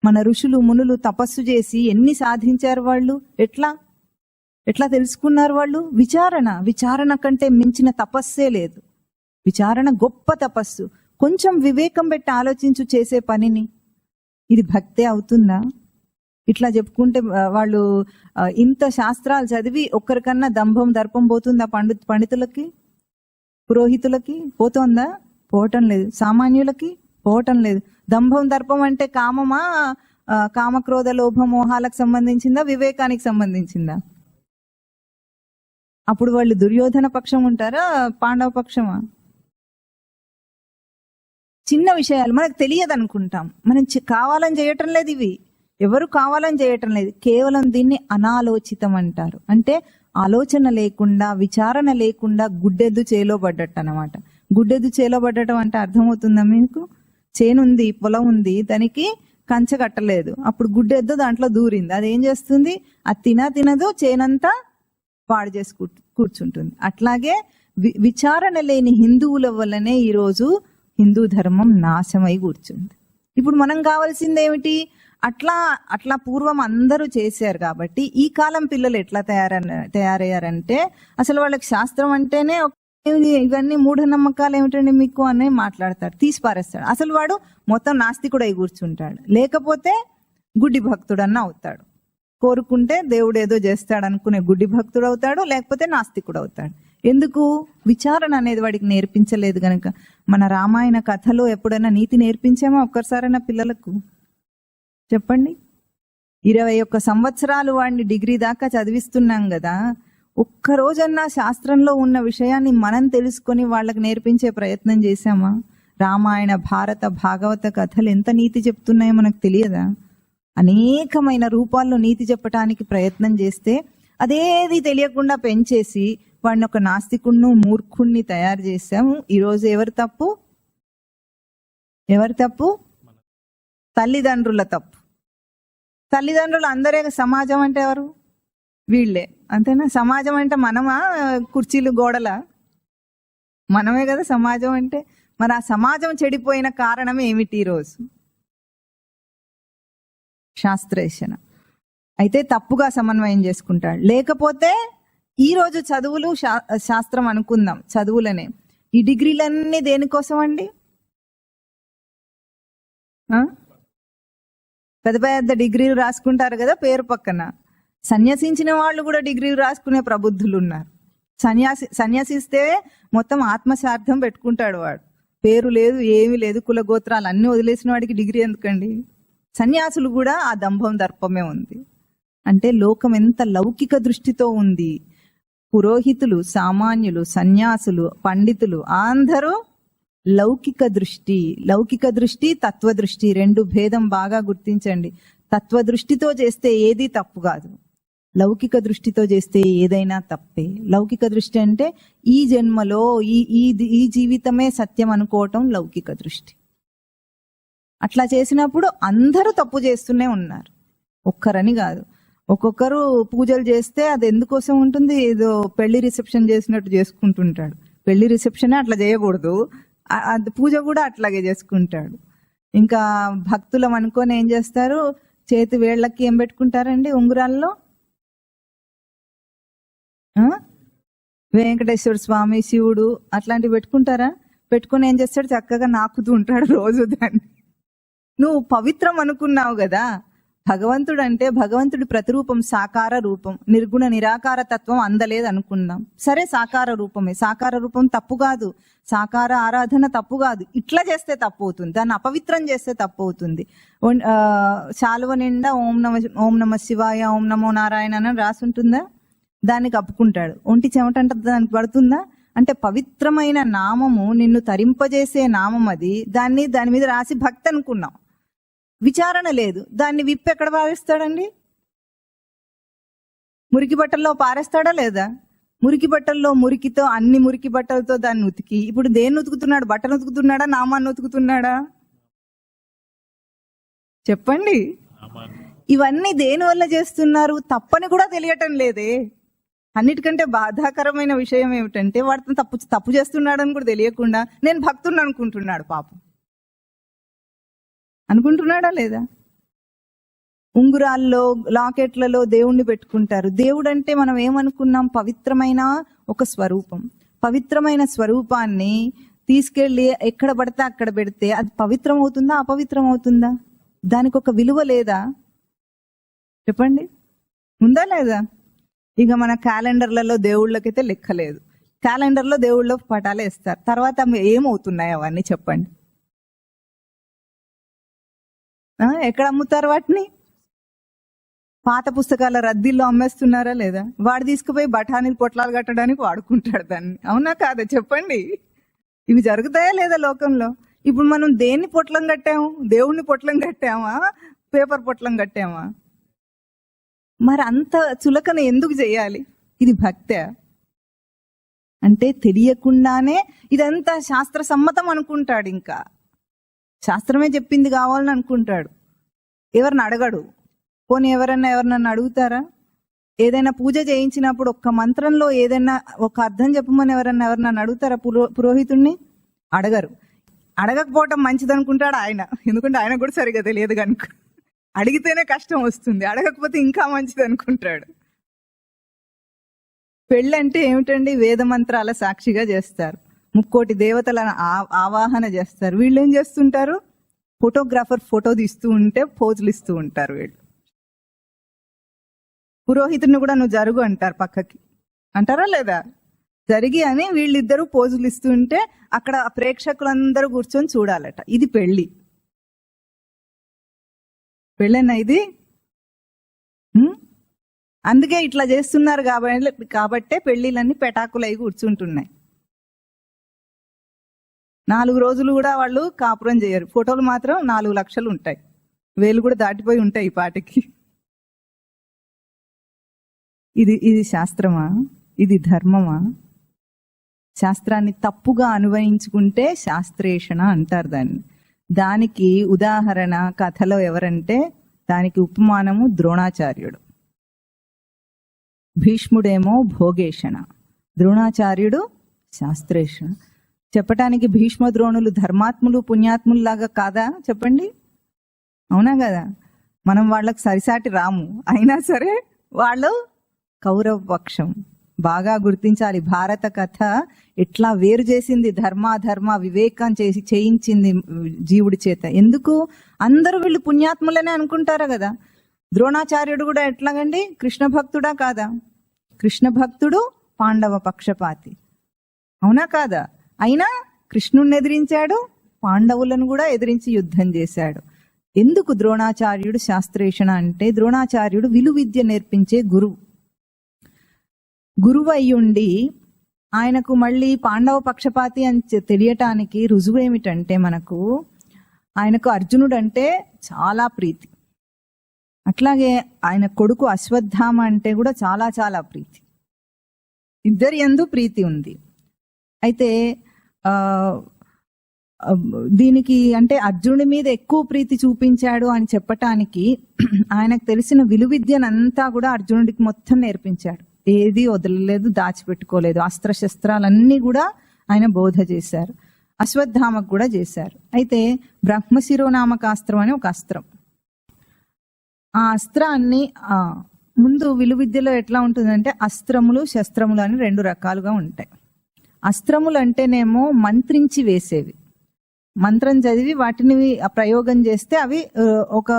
మన ఋషులు మునులు తపస్సు చేసి ఎన్ని సాధించారు వాళ్ళు? ఎట్లా తెలుసుకున్నారు వాళ్ళు? విచారణ కంటే మించిన తపస్సే లేదు. విచారణ గొప్ప తపస్సు. కొంచెం వివేకం పెట్టి ఆలోచించు చేసే పనిని. ఇది భక్తే అవుతుందా? ఇట్లా చెప్పుకుంటే వాళ్ళు ఇంత శాస్త్రాలు చదివి ఒక్కరికన్నా దంభం దర్పం పోతుందా? పండితులకి, పురోహితులకి పోతోందా? పోవటం లేదు. సామాన్యులకి పోవటం లేదు. దంభం దర్పం అంటే కామమా, కామక్రోధ లోభ మోహాలకు సంబంధించిందా, వివేకానికి సంబంధించిందా? అప్పుడు వాళ్ళు దుర్యోధన పక్షం ఉంటారా, పాండవ పక్షమా? చిన్న విషయాలు మనకు తెలియదు అనుకుంటాం. మనం కావాలని చేయటం లేదు. ఇవి ఎవరు కావాలని చేయటం లేదు. కేవలం దీన్ని అనాలోచితం అంటారు. అంటే ఆలోచన లేకుండా, విచారణ లేకుండా గుడ్డెద్దు చేలో పడ్డట్టు అన్నమాట. గుడ్డెద్దు చేలో పడటం అంటే అర్థమవుతుందా మీకు? చేనుంది, పొలం ఉంది, దానికి కంచె కట్టలేదు, అప్పుడు గుడ్డెద్దు దాంట్లో దూరింది, అది ఏం చేస్తుంది? అది తినదు, చేనంతా పాడు చేసి కూర్చుంటుంది. అట్లాగే విచారణ లేని హిందువుల వల్లనే ఈరోజు హిందూ ధర్మం నాశమై కూర్చుంది. ఇప్పుడు మనం కావాల్సింది ఏమిటి? అట్లా పూర్వం అందరూ చేశారు కాబట్టి ఈ కాలం పిల్లలు ఎట్లా తయారయ్యారంటే అసలు వాళ్ళకి శాస్త్రం అంటేనే ఇవన్నీ మూఢనమ్మకాలు ఏమిటండి మీకు అని మాట్లాడతాడు, తీసి పారేస్తాడు. అసలు వాడు మొత్తం నాస్తికుడు అయి కూర్చుంటాడు, లేకపోతే గుడ్డి భక్తుడు అన్న అవుతాడు. కోరుకుంటే దేవుడు ఏదో చేస్తాడు అనుకునే గుడ్డి భక్తుడు అవుతాడు, లేకపోతే నాస్తికుడు అవుతాడు. ఎందుకు? విచారణ అనేది వాడికి నేర్పించలేదు గనక. మన రామాయణ కథలో ఎప్పుడైనా నీతి నేర్పించామా ఒక్కసారైనా పిల్లలకు? చెప్పండి. 21 సంవత్సరాలు వాడిని డిగ్రీ దాకా చదివిస్తున్నాం కదా, ఒక్కరోజన్నా శాస్త్రంలో ఉన్న విషయాన్ని మనం తెలుసుకొని వాళ్ళకి నేర్పించే ప్రయత్నం చేశామా? రామాయణ, భారత, భాగవత కథలు ఎంత నీతి చెప్తున్నాయో మనకు తెలియదా? అనేకమైన రూపాల్లో నీతి చెప్పటానికి ప్రయత్నం చేస్తే అదేది తెలియకుండా పెంచేసి వాడిని ఒక నాస్తికుణ్ణి, మూర్ఖుణ్ణి తయారు చేశాము. ఈరోజు ఎవరి తప్పు? తల్లిదండ్రుల తప్పు. తల్లిదండ్రులు అందరే. సమాజం అంటే ఎవరు? వీళ్ళే, అంతేనా? సమాజం అంటే మనమా? కుర్చీలు, గోడల? మనమే కదా సమాజం అంటే. మరి ఆ సమాజం చెడిపోయిన కారణం ఏమిటి? ఈరోజు శాస్త్రేషణ అయితే తప్పుగా సమన్వయం చేసుకుంటాడు. లేకపోతే ఈరోజు చదువులు శాస్త్రం అనుకుందాం, చదువులనే. ఈ డిగ్రీలన్నీ దేనికోసం అండి? పెద్ద పెద్ద డిగ్రీలు రాసుకుంటారు కదా పేరు పక్కన. సన్యాసించిన వాళ్ళు కూడా డిగ్రీలు రాసుకునే ప్రబుద్ధులు ఉన్నారు. సన్యాసిస్తే మొత్తం ఆత్మశార్థం పెట్టుకుంటాడు వాడు. పేరు లేదు, ఏమీ లేదు, కులగోత్రాలు అన్ని వదిలేసిన వాడికి డిగ్రీ ఎందుకండి? సన్యాసులు కూడా ఆ దంభం దర్పమే ఉంది. అంటే లోకం ఎంత లౌకిక దృష్టితో ఉంది. పురోహితులు, సామాన్యులు, సన్యాసులు, పండితులు అందరూ లౌకిక దృష్టి, తత్వదృష్టి, రెండు భేదం బాగా గుర్తించండి. తత్వదృష్టితో చేస్తే ఏది తప్పు కాదు, లౌకిక దృష్టితో చేస్తే ఏదైనా తప్పే. లౌకిక దృష్టి అంటే ఈ జన్మలో ఈ జీవితమే సత్యం అనుకోవటం లౌకిక దృష్టి. అట్లా చేసినప్పుడు అందరూ తప్పు చేస్తూనే ఉన్నారు, ఒక్కరని కాదు. ఒక్కొక్కరు పూజలు చేస్తే అది ఎందుకోసం ఉంటుంది? ఏదో పెళ్లి రిసెప్షన్ చేసినట్టు చేసుకుంటుంటాడు. పెళ్లి రిసెప్షన్ అట్లా చేయకూడదు, పూజ కూడా అట్లాగే చేసుకుంటాడు. ఇంకా భక్తులం అనుకొని ఏం చేస్తారు? చేతి వేళ్ళకి ఏం పెట్టుకుంటారండి? ఉంగరాల్లో వెంకటేశ్వర స్వామి, శివుడు అట్లాంటివి పెట్టుకుంటారా? పెట్టుకుని ఏం చేస్తాడు? చక్కగా నాకుతూ ఉంటాడు రోజు దాన్ని. నువ్వు పవిత్రం అనుకున్నావు కదా. భగవంతుడు అంటే భగవంతుడి ప్రతిరూపం, సాకార రూపం, నిర్గుణ నిరాకార తత్వం అందలేదు అనుకుందాం. సరే, సాకార రూపమే. సాకార రూపం తప్పు కాదు, సాకార ఆరాధన తప్పు కాదు. ఇట్లా చేస్తే తప్పు అవుతుంది, దాన్ని అపవిత్రం చేస్తే తప్పు అవుతుంది. శాలువ నిండా ఓం నమ శివాయ, ఓం నమో నారాయణ అని రాసుంటుందా? దాన్ని కప్పుకుంటాడు. ఒంటి చెమటంటే దానికి పడుతుందా? అంటే పవిత్రమైన నామము, నిన్ను తరింపజేసే నామం అది. దాని మీద రాసి భక్తి అనుకున్నాం, విచారణ లేదు. దాన్ని విప్పి ఎక్కడ పారేస్తాడండి? మురికి బట్టల్లో పారేస్తాడా లేదా? మురికి బట్టల్లో మురికితో, అన్ని మురికి బట్టలతో దాన్ని ఉతికి, ఇప్పుడు దేన్ని ఉతుకుతున్నాడు? బట్టను ఉతుకుతున్నాడా, నామాన్ని ఉతుకుతున్నాడా? చెప్పండి. ఇవన్నీ దేని వల్ల చేస్తున్నారు? తప్పని కూడా తెలియటం లేదే. అన్నిటికంటే బాధాకరమైన విషయం ఏమిటంటే వాడు తప్పు చేస్తున్నాడని కూడా తెలియకుండా నేను భక్తుడిని అనుకుంటున్నాడు. పాపం అనుకుంటున్నాడా లేదా? ఉంగురాల్లో, లాకెట్లలో దేవుణ్ణి పెట్టుకుంటారు. దేవుడు అంటే మనం ఏమనుకున్నాం? పవిత్రమైన ఒక స్వరూపం. పవిత్రమైన స్వరూపాన్ని తీసుకెళ్లి ఎక్కడ పడితే అక్కడ పెడితే అది పవిత్రం అవుతుందా, అపవిత్రం అవుతుందా? దానికి ఒక విలువ లేదా? చెప్పండి, ఉందా లేదా? ఇక మన క్యాలెండర్లలో దేవుళ్ళకైతే లెక్కలేదు. క్యాలెండర్లో దేవుళ్ళ పటాలు వేస్తారు, తర్వాత ఏమవుతున్నాయి అవన్నీ చెప్పండి? ఎక్కడ అమ్ముతారు వాటిని? పాత పుస్తకాల రద్దీల్లో అమ్మేస్తున్నారా లేదా? వాడు తీసుకుపోయి బఠానీలు పొట్లాలు కట్టడానికి వాడుకుంటాడు దాన్ని. అవునా కాదా? చెప్పండి, ఇవి జరుగుతాయా లేదా లోకంలో? ఇప్పుడు మనం దేన్ని పొట్లం కట్టాము? దేవుణ్ణి పొట్లం కట్టామా, పేపర్ పొట్లం కట్టామా? మరి అంత చులకన ఎందుకు చేయాలి? ఇది భక్తే? అంటే తెలియకుండానే ఇదంతా శాస్త్ర సమ్మతం అనుకుంటాడు. ఇంకా శాస్త్రమే చెప్పింది కావాలని అనుకుంటాడు. ఎవరిని అడగడు. పోనీ ఎవరన్నా అడుగుతారా? ఏదైనా పూజ చేయించినప్పుడు ఒక్క మంత్రంలో ఏదైనా ఒక అర్థం చెప్పమని ఎవరన్నా అడుగుతారా? పురోహితుడిని అడగరు. అడగకపోవటం మంచిది అనుకుంటాడు ఆయన. ఎందుకంటే ఆయన కూడా సరిగా తెలియదు కనుక. అడిగితేనే కష్టం వస్తుంది, అడగకపోతే ఇంకా మంచిది అనుకుంటాడు. పెళ్ళి అంటే ఏమిటండి? వేద మంత్రాల సాక్షిగా చేస్తారు. 30 దేవతలను ఆవాహన చేస్తారు. వీళ్ళు ఏం చేస్తుంటారు? ఫోటోగ్రాఫర్ ఫోటో తీస్తూ ఉంటే పోజులు ఇస్తూ ఉంటారు వీళ్ళు. పురోహితుడిని కూడా నువ్వు జరుగు అంటారు పక్కకి. అంటారా లేదా? జరిగి అని వీళ్ళిద్దరూ పోజులు ఇస్తూ ఉంటే అక్కడ ప్రేక్షకులందరూ కూర్చొని చూడాలట. ఇది పెళ్లి. పెళ్ళేనా ఇది? అందుకే ఇట్లా చేస్తున్నారు కాబట్టే పెళ్లిళ్ళన్నీ పెటాకులై కూర్చుంటున్నాయి. 4 రోజులు కూడా వాళ్ళు కాపురం చేయరు. ఫోటోలు మాత్రం 4 లక్షలు ఉంటాయి. 1000 కూడా దాటిపోయి ఉంటాయి ఈ పాటికి. ఇది శాస్త్రమా? ఇది ధర్మమా? శాస్త్రాన్ని తప్పుగా అన్వయించుకుంటే శాస్త్రేషణ అంటారు దాన్ని. దానికి ఉదాహరణ కథలో ఎవరంటే దానికి ఉపమానము ద్రోణాచార్యుడు. భీష్ముడేమో భోగేషణ, ద్రోణాచార్యుడు శాస్త్రేషణ. చెప్పటానికి భీష్మ ద్రోణులు ధర్మాత్ములు పుణ్యాత్ములు లాగా కాదా? చెప్పండి, అవునా కదా? మనం వాళ్ళకి సరిసాటి రాము. అయినా సరే వాళ్ళు కౌరవ పక్షం. బాగా గుర్తించాలి. భారత కథ ఎట్లా వేరు చేసింది ధర్మ వివేకం చేయించింది జీవుడి చేత. ఎందుకు? అందరూ వీళ్ళు పుణ్యాత్ములనే అనుకుంటారు కదా. ద్రోణాచార్యుడు కూడా ఎట్లాగండి? కృష్ణ భక్తుడా కాదా? కృష్ణ భక్తుడు, పాండవ పక్షపాతి, అవునా కాదా? అయినా కృష్ణుణ్ణి ఎదిరించాడు, పాండవులను కూడా ఎదిరించి యుద్ధం చేశాడు. ఎందుకు ద్రోణాచార్యుడు శాస్త్రేషణ అంటే ద్రోణాచార్యుడు విలువిద్య నేర్పించే గురువు అయ్యుండి ఆయనకు మళ్ళీ పాండవ పక్షపాతి అని తెలియటానికి రుజువు ఏమిటంటే మనకు ఆయనకు అర్జునుడు అంటే చాలా ప్రీతి. అట్లాగే ఆయన కొడుకు అశ్వత్థామ అంటే కూడా చాలా చాలా ప్రీతి. ఇద్దరి యందు ప్రీతి ఉంది. అయితే దీనికి అంటే అర్జునుడి మీద ఎక్కువ ప్రీతి చూపించాడు అని చెప్పటానికి ఆయనకు తెలిసిన విలువిద్యనంతా కూడా అర్జునుడికి మొత్తం నేర్పించాడు. ఏది వదలలేదు, దాచిపెట్టుకోలేదు. అస్త్రశస్త్రాలన్నీ కూడా ఆయన బోధ చేశారు. అశ్వత్థామకు కూడా చేశారు. అయితే బ్రహ్మశిరోనామకాస్త్రం అని ఒక అస్త్రం. ఆ అస్త్రాన్ని ముందు విలువిద్యలో ఎట్లా ఉంటుందంటే అస్త్రములు శస్త్రములు అని 2 రకాలుగా ఉంటాయి. అస్త్రములు అంటేనేమో మంత్రించి వేసేవి. మంత్రం చదివి వాటిని ప్రయోగం చేస్తే అవి ఒక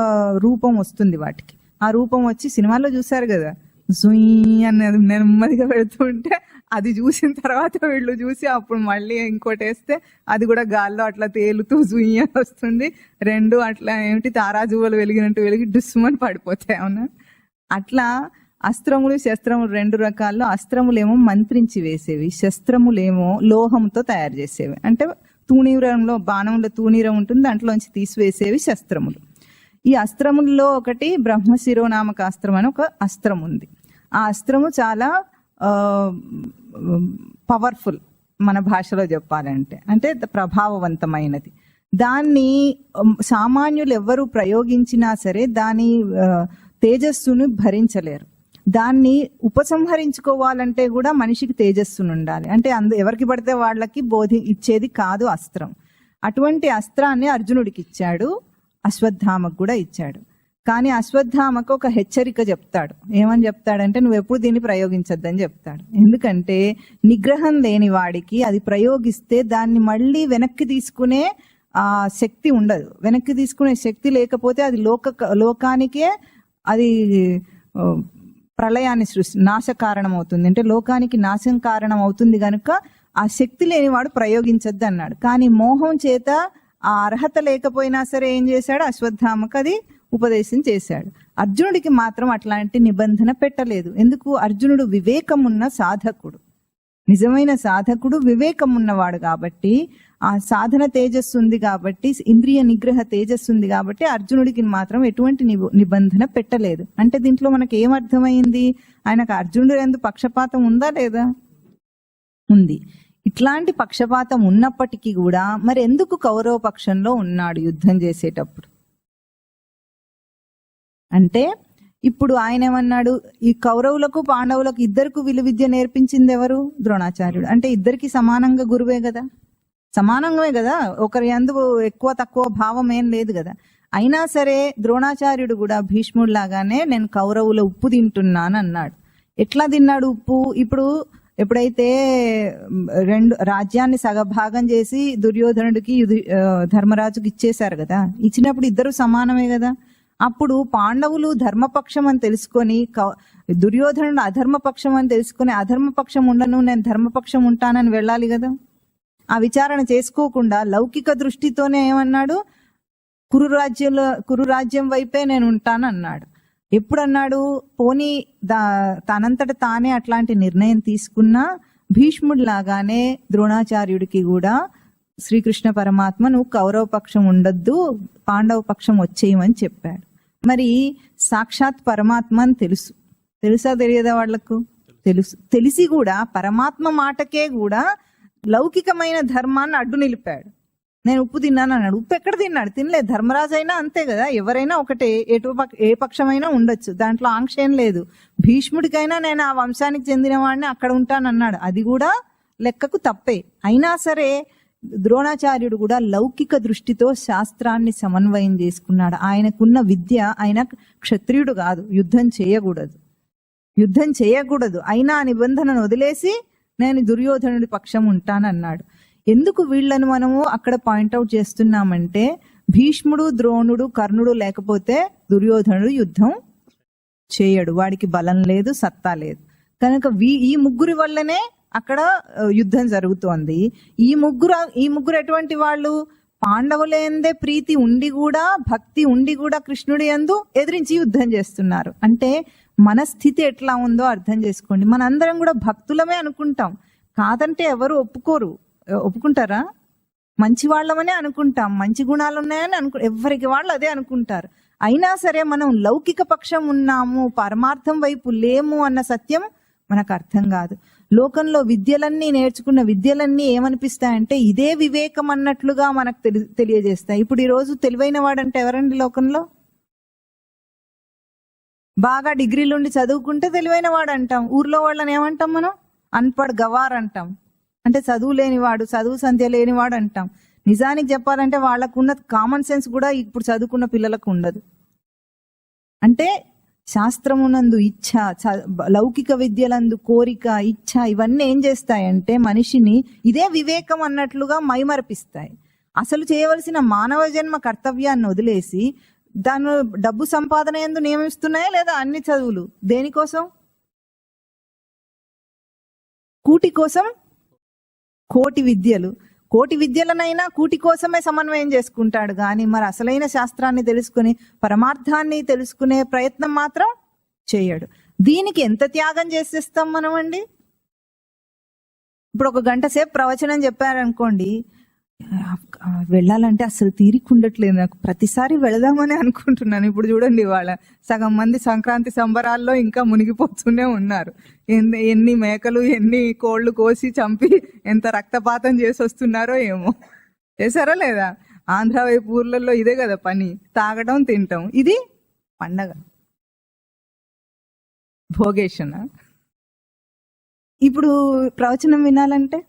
రూపం వస్తుంది వాటికి. ఆ రూపం వచ్చి సినిమాల్లో చూసారు కదా, జుయ్ అనేది నెమ్మదిగా పెడుతూ ఉంటే అది చూసిన తర్వాత వీళ్ళు చూసి అప్పుడు మళ్ళీ ఇంకోటి వేస్తే అది కూడా గాల్లో అట్లా తేలుతూ జుయ్ అని వస్తుంది. 2 అట్లా ఏమిటి తారాజువ్వలు వెలిగినట్టు వెలిగి డుస్సుమని పడిపోతాయి. అవునా? అట్లా అస్త్రములు శస్త్రములు 2 రకాల్లో. అస్త్రములేమో మంత్రించి వేసేవి, శస్త్రములేమో లోహంతో తయారు చేసేవి. అంటే తూణీరంలో బాణంలో తూణీరం ఉంటుంది, దాంట్లోంచి తీసివేసేవి శస్త్రములు. ఈ అస్త్రముల్లో ఒకటి బ్రహ్మశిరోనామక అస్త్రం అని ఒక అస్త్రం ఉంది. ఆ అస్త్రము చాలా పవర్ఫుల్, మన భాషలో చెప్పాలంటే అంటే ప్రభావవంతమైనది. దాన్ని సామాన్యులు ఎవ్వరూ ప్రయోగించినా సరే దాని తేజస్సును భరించలేరు. దాన్ని ఉపసంహరించుకోవాలంటే కూడా మనిషికి తేజస్సును ఉండాలి. అంటే ఎవరికి పడితే వాళ్ళకి ఇచ్చేది కాదు అస్త్రం. అటువంటి అస్త్రాన్ని అర్జునుడికి ఇచ్చాడు, అశ్వత్థామకు కూడా ఇచ్చాడు. కానీ అశ్వత్థామకు ఒక హెచ్చరిక చెప్తాడు. ఏమని చెప్తాడంటే నువ్వు ఎప్పుడు దీన్ని ప్రయోగించొద్దని చెప్తాడు. ఎందుకంటే నిగ్రహం లేని వాడికి అది ప్రయోగిస్తే దాన్ని మళ్ళీ వెనక్కి తీసుకునే శక్తి ఉండదు. వెనక్కి తీసుకునే శక్తి లేకపోతే అది లోకానికే అది ప్రళయాన్ని నాశ కారణం అవుతుంది. అంటే లోకానికి నాశం కారణం అవుతుంది కనుక ఆ శక్తి లేనివాడు ప్రయోగించద్దు అన్నాడు. కానీ మోహం చేత ఆ అర్హత లేకపోయినా సరే ఏం చేశాడు? అశ్వత్థామకు అది ఉపదేశం చేశాడు. అర్జునుడికి మాత్రం అట్లాంటి నిబంధన పెట్టలేదు. ఎందుకు? అర్జునుడు వివేకం ఉన్న సాధకుడు, నిజమైన సాధకుడు, వివేకం ఉన్నవాడు కాబట్టి, ఆ సాధన తేజస్సు ఉంది కాబట్టి, ఇంద్రియ నిగ్రహ తేజస్సు ఉంది కాబట్టి అర్జునుడికి మాత్రం ఎటువంటి నిబంధన పెట్టలేదు. అంటే దీంట్లో మనకి ఏమర్థమైంది? ఆయనకు అర్జునుడు ఎందు పక్షపాతం ఉందా లేదా? ఉంది. ఇట్లాంటి పక్షపాతం ఉన్నప్పటికీ కూడా మరి ఎందుకు కౌరవ పక్షంలో ఉన్నాడు యుద్ధం చేసేటప్పుడు అంటే, ఇప్పుడు ఆయన ఏమన్నాడు, ఈ కౌరవులకు పాండవులకు ఇద్దరికి విలువిద్య నేర్పించింది ఎవరు? ద్రోణాచార్యుడు. అంటే ఇద్దరికి సమానంగా గురువే కదా, సమానంగా కదా, ఒకరి యందు ఎక్కువ తక్కువ భావం ఏం లేదు కదా. అయినా సరే ద్రోణాచార్యుడు కూడా భీష్ముడు లాగానే నేను కౌరవుల ఉప్పు తింటున్నాను అన్నాడు. ఎట్లా తిన్నాడు ఉప్పు? ఇప్పుడు ఎప్పుడైతే రెండు రాజ్యాన్ని సగభాగం చేసి దుర్యోధనుడికి ధర్మరాజుకి ఇచ్చేశారు కదా, ఇచ్చినప్పుడు ఇద్దరు సమానమే కదా. అప్పుడు పాండవులు ధర్మపక్షం అని తెలుసుకొని దుర్యోధనుడు అధర్మపక్షం అని తెలుసుకొని అధర్మపక్షం ఉండను నేను ధర్మపక్షం ఉంటానని వెళ్ళాలి కదా. ఆ విచారణ చేసుకోకుండా లౌకిక దృష్టితోనే ఏమన్నాడు, కురు రాజ్యం వైపే నేను ఉంటాను అన్నాడు. ఎప్పుడన్నాడు? పోనీ తనంతట తానే అట్లాంటి నిర్ణయం తీసుకున్నా భీష్ముడి లాగానే ద్రోణాచార్యుడికి కూడా శ్రీకృష్ణ పరమాత్మ నువ్వు కౌరవ పక్షం ఉండొద్దు, పాండవ పక్షం వచ్చేయమని చెప్పాడు. మరి సాక్షాత్ పరమాత్మ అని తెలుసా తెలియదా వాళ్లకు? తెలుసు. తెలిసి కూడా పరమాత్మ మాటకే కూడా లౌకికమైన ధర్మాన్ని అడ్డు నిలిపాడు. నేను ఉప్పు తిన్నాను అన్నాడు. ఉప్పు ఎక్కడ తిన్నాడు? తినలేదు. ధర్మరాజు అయినా అంతే కదా, ఎవరైనా ఒకటే, ఏ పక్షమైనా ఉండొచ్చు, దాంట్లో ఆంక్ష ఏం లేదు. భీష్ముడికైనా నేను ఆ వంశానికి చెందిన వాడిని అక్కడ ఉంటానన్నాడు, అది కూడా లెక్కకు తప్పే. అయినా సరే ద్రోణాచార్యుడు కూడా లౌకిక దృష్టితో శాస్త్రాన్ని సమన్వయం చేసుకున్నాడు. ఆయనకున్న విద్య, ఆయన క్షత్రియుడు కాదు, యుద్ధం చేయకూడదు, అయినా ఆ నిబంధనను వదిలేసి నేను దుర్యోధనుడి పక్షం ఉంటానన్నాడు. ఎందుకు వీళ్ళను మనము అక్కడ పాయింట్అవుట్ చేస్తున్నామంటే, భీష్ముడు, ద్రోణుడు, కర్ణుడు లేకపోతే దుర్యోధనుడు యుద్ధం చేయడు, వాడికి బలం లేదు, సత్తా లేదు. కనుక ఈ ముగ్గురి వల్లనే అక్కడ యుద్ధం జరుగుతోంది. ఈ ముగ్గురు ఎటువంటి వాళ్ళు? పాండవులందే ప్రీతి ఉండి కూడా, భక్తి ఉండి కూడా కృష్ణుడి యందు ఎదిరించి యుద్ధం చేస్తున్నారు. అంటే మన స్థితి ఎట్లా ఉందో అర్థం చేసుకోండి. మనందరం కూడా భక్తులమే అనుకుంటాం, కాదంటే ఎవరు ఒప్పుకుంటారా? మంచి వాళ్ళమనే అనుకుంటాం, మంచి గుణాలు ఉన్నాయని ఎవరికి వాళ్ళు అదే అనుకుంటారు. అయినా సరే మనం లౌకిక పక్షం ఉన్నాము, పరమార్థం వైపు లేము అన్న సత్యం మనకు అర్థం కాదు. లోకంలో విద్యలన్నీ నేర్చుకున్న విద్యలన్నీ ఏమనిపిస్తాయంటే ఇదే వివేకం అన్నట్లుగా మనకు తెలియజేస్తాయి. ఇప్పుడు ఈ రోజు తెలివైన వాడంటే ఎవరండి లోకంలో? బాగా డిగ్రీలుండి చదువుకుంటే తెలివైన వాడు అంటాం. ఊర్లో వాళ్ళని ఏమంటాం మనం? అన్పడ్ గవార్ అంటాం. అంటే చదువు లేనివాడు, చదువు సంధ్య లేనివాడు అంటాం. నిజానికి చెప్పాలంటే వాళ్ళకున్న కామన్ సెన్స్ కూడా ఇప్పుడు చదువుకున్న పిల్లలకు ఉండదు. అంటే శాస్త్రమునందు ఇచ్ఛ, లౌకిక విద్యలందు కోరిక, ఇచ్ఛ, ఇవన్నీ ఏం చేస్తాయంటే మనిషిని ఇదే వివేకం అన్నట్లుగా మైమరపిస్తాయి. అసలు చేయవలసిన మానవ జన్మ కర్తవ్యాన్ని వదిలేసి దాని డబ్బు సంపాదన యందు నియమిస్తున్నాయా లేదా అన్ని చదువులు? దేనికోసం? కూటి కోసం కోటి విద్యలనైనా కూటి కోసమే సమన్వయం చేసుకుంటాడు కానీ మరి అసలైన శాస్త్రాన్ని తెలుసుకుని పరమార్థాన్ని తెలుసుకునే ప్రయత్నం మాత్రం చేయడు. దీనికి ఎంత త్యాగం చేసేస్తాం మనం అండి. ఇప్పుడు 1 గంట సేపు ప్రవచనం చెప్పారనుకోండి, వెళ్ళాలంటే అసలు తీరికుండట్లేదు నాకు, ప్రతిసారి వెళదామని అనుకుంటున్నాను. ఇప్పుడు చూడండి, వాళ్ళ సగం మంది సంక్రాంతి సంబరాల్లో ఇంకా మునిగిపోతూనే ఉన్నారు. ఎన్ని మేకలు, ఎన్ని కోళ్లు కోసి చంపి ఎంత రక్తపాతం చేసి వస్తున్నారో ఏమో. చేశారా లేదా? ఆంధ్ర వైపు ఊర్లలో ఇదే కదా పని, తాగడం, తినటం. ఇది పండగ, భోగేషణ. ఇప్పుడు ప్రవచనం వినాలంటే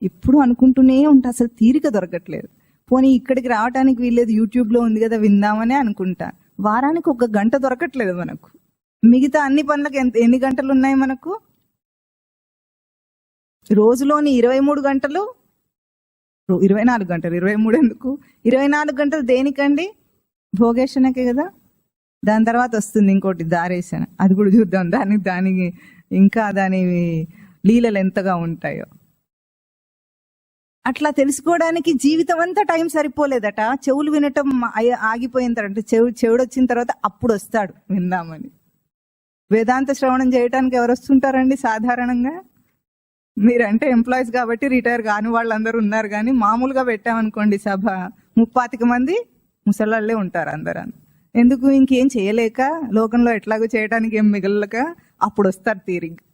ఎప్పుడు అనుకుంటూనే ఉంటా, అసలు తీరిక దొరకట్లేదు. పోనీ ఇక్కడికి రావడానికి వీల్లేదు, యూట్యూబ్లో ఉంది కదా విందామని అనుకుంటా. వారానికి 1 గంట దొరకట్లేదు మనకు. మిగతా అన్ని పనులకు ఎన్ని గంటలు ఉన్నాయి మనకు? రోజులోని 23 గంటలు, 24 గంటలు, 23 ఎందుకు? 24 గంటలు దేనికండి? భోగేషణకే కదా. దాని తర్వాత వస్తుంది ఇంకోటి దారేషణ, అది కూడా చూద్దాం. దానికి ఇంకా దాని లీలలు ఎంతగా ఉంటాయో. అట్లా తెలుసుకోవడానికి జీవితం అంతా టైం సరిపోలేదట. చెవులు వినటం ఆగిపోయిన తర్వాత, చెవుడు వచ్చిన తర్వాత అప్పుడు వస్తాడు విందామని. వేదాంత శ్రవణం చేయడానికి ఎవరు వస్తుంటారండి సాధారణంగా? మీరంటే ఎంప్లాయీస్ కాబట్టి రిటైర్ కాని వాళ్ళందరూ ఉన్నారు, కానీ మామూలుగా పెట్టామనుకోండి సభ, 35 మంది ముసలాళ్లే ఉంటారు అందరూ. ఎందుకు? ఇంకేం చేయలేక, లోకంలో ఎట్లాగో చేయడానికి ఏం మిగలక అప్పుడు వస్తారు తీరిగ్గా.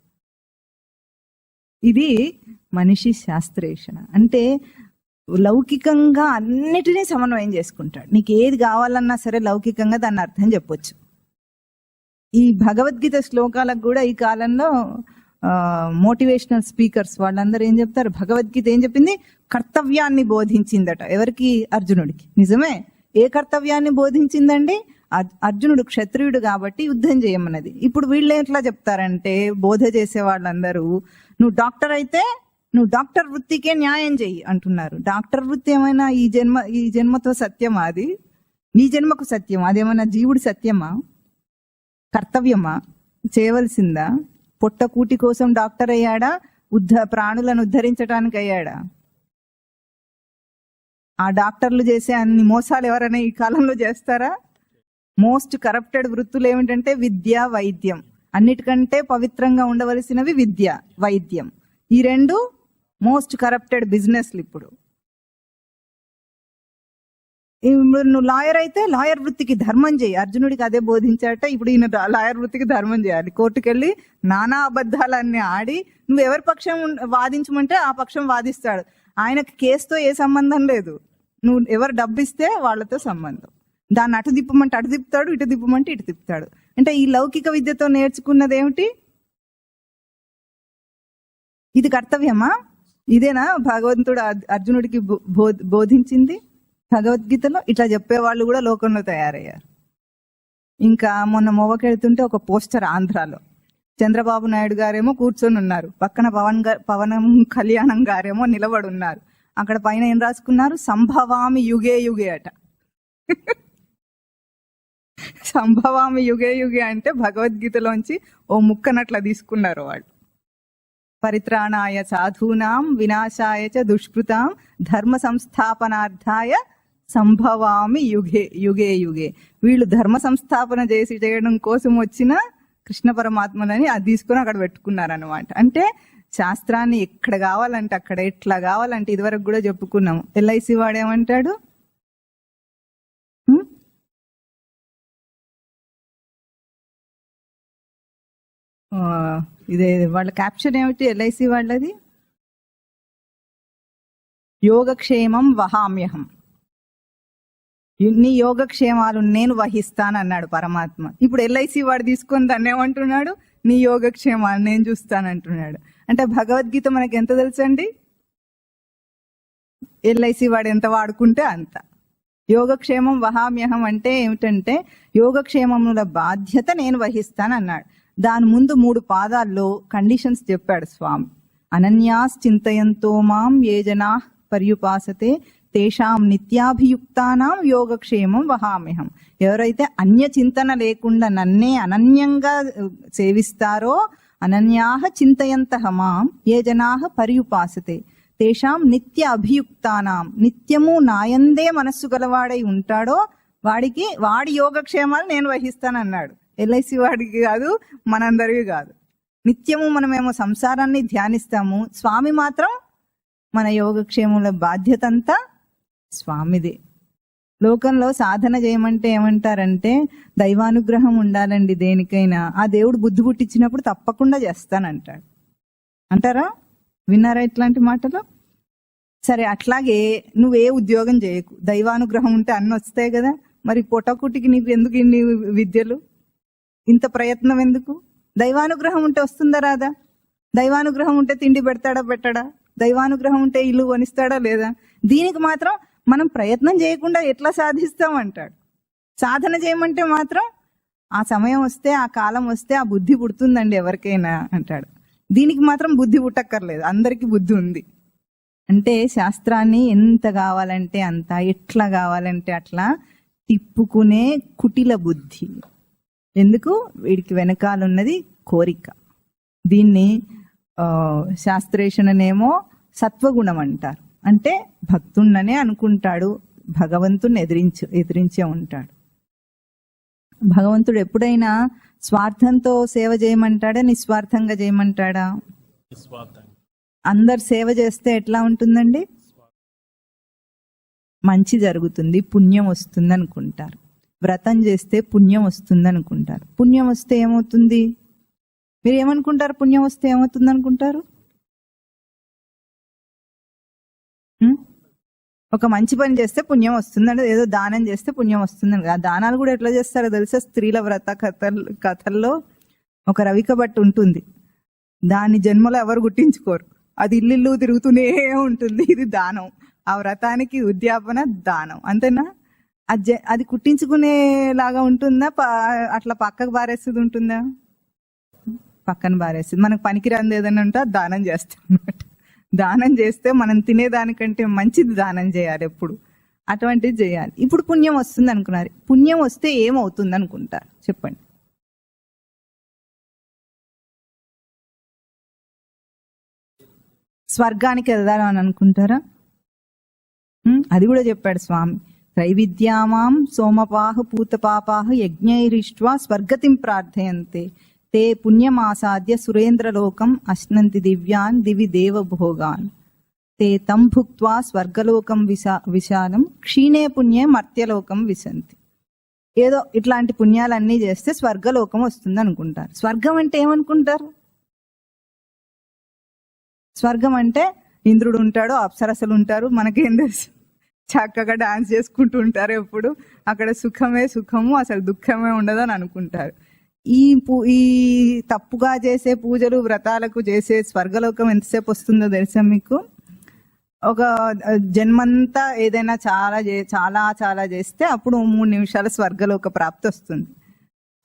ఇది మనిషి శాస్త్రేషణ. అంటే లౌకికంగా అన్నిటినీ సమన్వయం చేసుకుంటాడు. నీకు ఏది కావాలన్నా సరే లౌకికంగా దాన్ని అర్థం చెప్పొచ్చు. ఈ భగవద్గీత శ్లోకాలకు కూడా ఈ కాలంలో మోటివేషనల్ స్పీకర్స్ వాళ్ళందరూ ఏం చెప్తారు, భగవద్గీత ఏం చెప్పింది, కర్తవ్యాన్ని బోధించిందట. ఎవరికి? అర్జునుడికి. నిజమే. ఏ కర్తవ్యాన్ని బోధించిందండి? అర్జునుడు క్షత్రియుడు కాబట్టి యుద్ధం చేయమన్నది. ఇప్పుడు వీళ్ళు ఎట్లా చెప్తారంటే, బోధ చేసే వాళ్ళందరూ నువ్వు డాక్టర్ అయితే నువ్వు డాక్టర్ వృత్తికే న్యాయం చెయ్యి అంటున్నారు. డాక్టర్ వృత్తి ఏమైనా ఈ జన్మతో సత్యమా? అది నీ జన్మకు సత్యమా? అదేమైనా జీవుడి సత్యమా? కర్తవ్యమా? చేయవలసిందా? పొట్ట కూటి కోసం డాక్టర్ అయ్యాడా? ప్రాణులను ఉద్ధరించడానికి అయ్యాడా? ఆ డాక్టర్లు చేసే అన్ని మోసాలు ఎవరైనా ఈ కాలంలో చేస్తారా? మోస్ట్ కరప్టెడ్ వృత్తులు ఏమిటంటే విద్య, వైద్యం. అన్నిటికంటే పవిత్రంగా ఉండవలసినవి విద్య, వైద్యం. ఈ రెండు మోస్ట్ కరప్టెడ్ బిజినెస్లు. ఇప్పుడు నువ్వు లాయర్ అయితే లాయర్ వృత్తికి ధర్మం చేయి. అర్జునుడికి అదే బోధించాట. ఇప్పుడు ఈయన లాయర్ వృత్తికి ధర్మం చేయాలి. కోర్టుకెళ్ళి నానా అబద్ధాలన్నీ ఆడి నువ్వు ఎవరి పక్షం వాదించమంటే ఆ పక్షం వాదిస్తాడు. ఆయనకి కేసుతో ఏ సంబంధం లేదు. నువ్వు ఎవరు డబ్బిస్తే వాళ్ళతో సంబంధం. దాన్ని అటు తిప్పమంటే అటు తిప్పుతాడు, ఇటు తిప్పమంటే ఇటు తిప్పుతాడు. అంటే ఈ లౌకిక విద్యతో నేర్చుకున్నది ఏమిటి? ఇది కర్తవ్యమా? ఇదేనా భగవంతుడు అర్జునుడికి బోధించింది? భగవద్గీతలో ఇట్లా చెప్పేవాళ్ళు కూడా లోకంలో తయారయ్యారు. ఇంకా మొన్న మొవకెళ్తుంటే ఒక పోస్టర్ ఆంధ్రాలో చంద్రబాబు నాయుడు గారేమో కూర్చొని ఉన్నారు, పక్కన పవనం కళ్యాణం గారేమో నిలబడి ఉన్నారు. అక్కడ పైన ఏం రాసుకున్నారు? సంభవామి యుగే యుగే అట. సంభవామి యుగే యుగే అంటే భగవద్గీతలోంచి ఓ ముక్కనట్లా తీసుకున్నారు వాళ్ళు. పరిత్రాణాయ సాధూనాం వినాశాయ చ దుష్కృతాం ధర్మ సంస్థాపనార్థాయ సంభవామి యుగే యుగే యుగే. వీళ్ళు ధర్మ సంస్థాపన చేయడం కోసం వచ్చిన కృష్ణ పరమాత్మలని అది తీసుకుని అక్కడ పెట్టుకున్నారనమాట. అంటే శాస్త్రాన్ని ఎక్కడ కావాలంటే అక్కడ, ఎట్లా కావాలంటే, ఇదివరకు కూడా చెప్పుకున్నాము. ఎల్ఐసి వాడేమంటాడు, ఇదే వాళ్ళ క్యాప్షన్ ఏమిటి ఎల్ఐసి వాళ్ళది, యోగక్షేమం వహామ్యహం. నీ యోగక్షేమాలు నేను వహిస్తాను అన్నాడు పరమాత్మ. ఇప్పుడు ఎల్ఐసి వాడు తీసుకొని దాన్ని ఏమంటున్నాడు, నీ యోగక్షేమాలు నేను చూస్తానంటున్నాడు. అంటే భగవద్గీత మనకి ఎంత తెలుసండి? ఎల్ఐసి వాడు ఎంత వాడుకుంటే అంత. యోగక్షేమం వహామ్యహం అంటే ఏమిటంటే యోగక్షేమముల బాధ్యత నేను వహిస్తాను అన్నాడు. దాని ముందు 3 పాదాల్లో కండిషన్స్ చెప్పాడు స్వామి. అనన్యాస్ చింతయంతో మాం ఏ జనా పర్యుపాసతే తేషాం నిత్యాభియుక్తానాం యోగక్షేమం వహామ్యహం. ఎవరైతే అన్య చింతన లేకుండా నన్నే అనన్యంగా సేవిస్తారో, అనన్యాహ చింతయంతః మాం ఏ జనాః పర్యుపాసతే తేషాం నిత్య అభియుక్తానాం, నిత్యము నాయందే మనస్సు గలవాడై ఉంటాడో వాడి యోగక్షేమాలు నేను వహిస్తానన్నాడు. ఎల్ఐసి వాడికి కాదు, మనందరివి కాదు. నిత్యము మనమేమో సంసారాన్ని ధ్యానిస్తాము, స్వామి మాత్రం మన యోగక్షేముల బాధ్యత అంతా స్వామిదే. లోకంలో సాధన చేయమంటే ఏమంటారంటే దైవానుగ్రహం ఉండాలండి దేనికైనా. ఆ దేవుడు బుద్ధి పుట్టించినప్పుడు తప్పకుండా చేస్తానంటాడు. అంటారా? విన్నారా ఇట్లాంటి మాటలు? సరే, అట్లాగే నువ్వే ఉద్యోగం చేయకు, దైవానుగ్రహం ఉంటే అన్ని వస్తాయి కదా. మరి పొటకుటికి నీకు ఎందుకు ఇన్ని విద్యలు, ఇంత ప్రయత్నం ఎందుకు? దైవానుగ్రహం ఉంటే వస్తుందా రాదా? దైవానుగ్రహం ఉంటే తిండి పెడతాడా పెట్టడా? దైవానుగ్రహం ఉంటే ఇల్లు కొనిస్తాడా లేదా? దీనికి మాత్రం మనం ప్రయత్నం చేయకుండా ఎట్లా సాధిస్తాం అంటాడు. సాధన చేయమంటే మాత్రం ఆ సమయం వస్తే, ఆ కాలం వస్తే ఆ బుద్ధి పుడుతుందండి ఎవరికైనా అంటాడు. దీనికి మాత్రం బుద్ధి పుట్టక్కర్లేదు, అందరికీ బుద్ధి ఉంది. అంటే శాస్త్రాన్ని ఎంత కావాలంటే అంత, ఎట్లా కావాలంటే అట్లా తిప్పుకునే కుటిల బుద్ధి. ఎందుకు? వీడికి వెనకాలన్నది కోరిక. దీన్ని శాస్త్రేషణనేమో సత్వగుణం అంటారు. అంటే భక్తున్ననే అనుకుంటాడు, భగవంతుని ఎదిరించే ఉంటాడు. భగవంతుడు ఎప్పుడైనా స్వార్థంతో సేవ చేయమంటాడా, నిస్వార్థంగా చేయమంటాడా? అందరు సేవ చేస్తే ఎట్లా ఉంటుందండి? మంచి జరుగుతుంది, పుణ్యం వస్తుంది అనుకుంటారు. వ్రతం చేస్తే పుణ్యం వస్తుంది అనుకుంటారు. పుణ్యం వస్తే ఏమవుతుంది? మీరు ఏమనుకుంటారు? పుణ్యం వస్తే ఏమవుతుంది అనుకుంటారు? ఒక మంచి పని చేస్తే పుణ్యం వస్తుందండి, ఏదో దానం చేస్తే పుణ్యం వస్తుందని. ఆ దానాలు కూడా ఎట్లా చేస్తారో తెలుసా? స్త్రీల వ్రత కథల్లో ఒక రవిక బట్టు ఉంటుంది, దాని జన్మలో ఎవరు గుట్టించుకోరు, అది ఇల్లు తిరుగుతూనే ఉంటుంది. ఇది దానం, ఆ వ్రతానికి ఉద్యాపన దానం, అంతేనా? అది కుట్టించుకునేలాగా ఉంటుందా? అట్లా పక్కకు బారేస్తుంది ఉంటుందా? పక్కన బారేస్తుంది. మనకు పనికిరాంది ఏదైనా ఉంటే దానం చేస్తాం అన్నమాట. దానం చేస్తే మనం తినేదానికంటే మంచిది దానం చేయాలి ఎప్పుడు, అటువంటిది చేయాలి. ఇప్పుడు పుణ్యం వస్తుంది అనుకున్నారు, పుణ్యం వస్తే ఏమవుతుంది అనుకుంటారు చెప్పండి? స్వర్గానికి వెళ్దామని అనుకుంటారా? అది కూడా చెప్పాడు స్వామి. త్రైవిద్యామాం సోమపాహ పూతపాపాహ యజ్ఞైరిష్ట్వా స్వర్గతిం ప్రార్థయంతే తే పుణ్యమాసాద్య సురేంద్రలోకం అశ్నంతి దివ్యాన్ దివి దేవభోగాన్ తే తం భుక్త్వా స్వర్గలోకం విశాలం క్షీణే పుణ్యే మర్త్యలోకం విశంతి. ఏదో ఇట్లాంటి పుణ్యాలన్నీ చేస్తే స్వర్గలోకం వస్తుంది అనుకుంటారు. స్వర్గం అంటే ఏమనుకుంటారు? స్వర్గం అంటే ఇంద్రుడు ఉంటాడు, అప్సరసలు ఉంటారు, మనకేం తెలుసు, చక్కగా డాన్స్ చేసుకుంటూ ఉంటారు ఎప్పుడు, అక్కడ సుఖమే సుఖము, అసలు దుఃఖమే ఉండదని అనుకుంటారు. ఈ తప్పుగా చేసే పూజలు వ్రతాలకు చేసే స్వర్గలోకం ఎంతసేపు వస్తుందో తెలుసా మీకు? ఒక జన్మంతా ఏదైనా చాలా చేస్తే అప్పుడు 3 నిమిషాల స్వర్గలోక ప్రాప్తి వస్తుంది.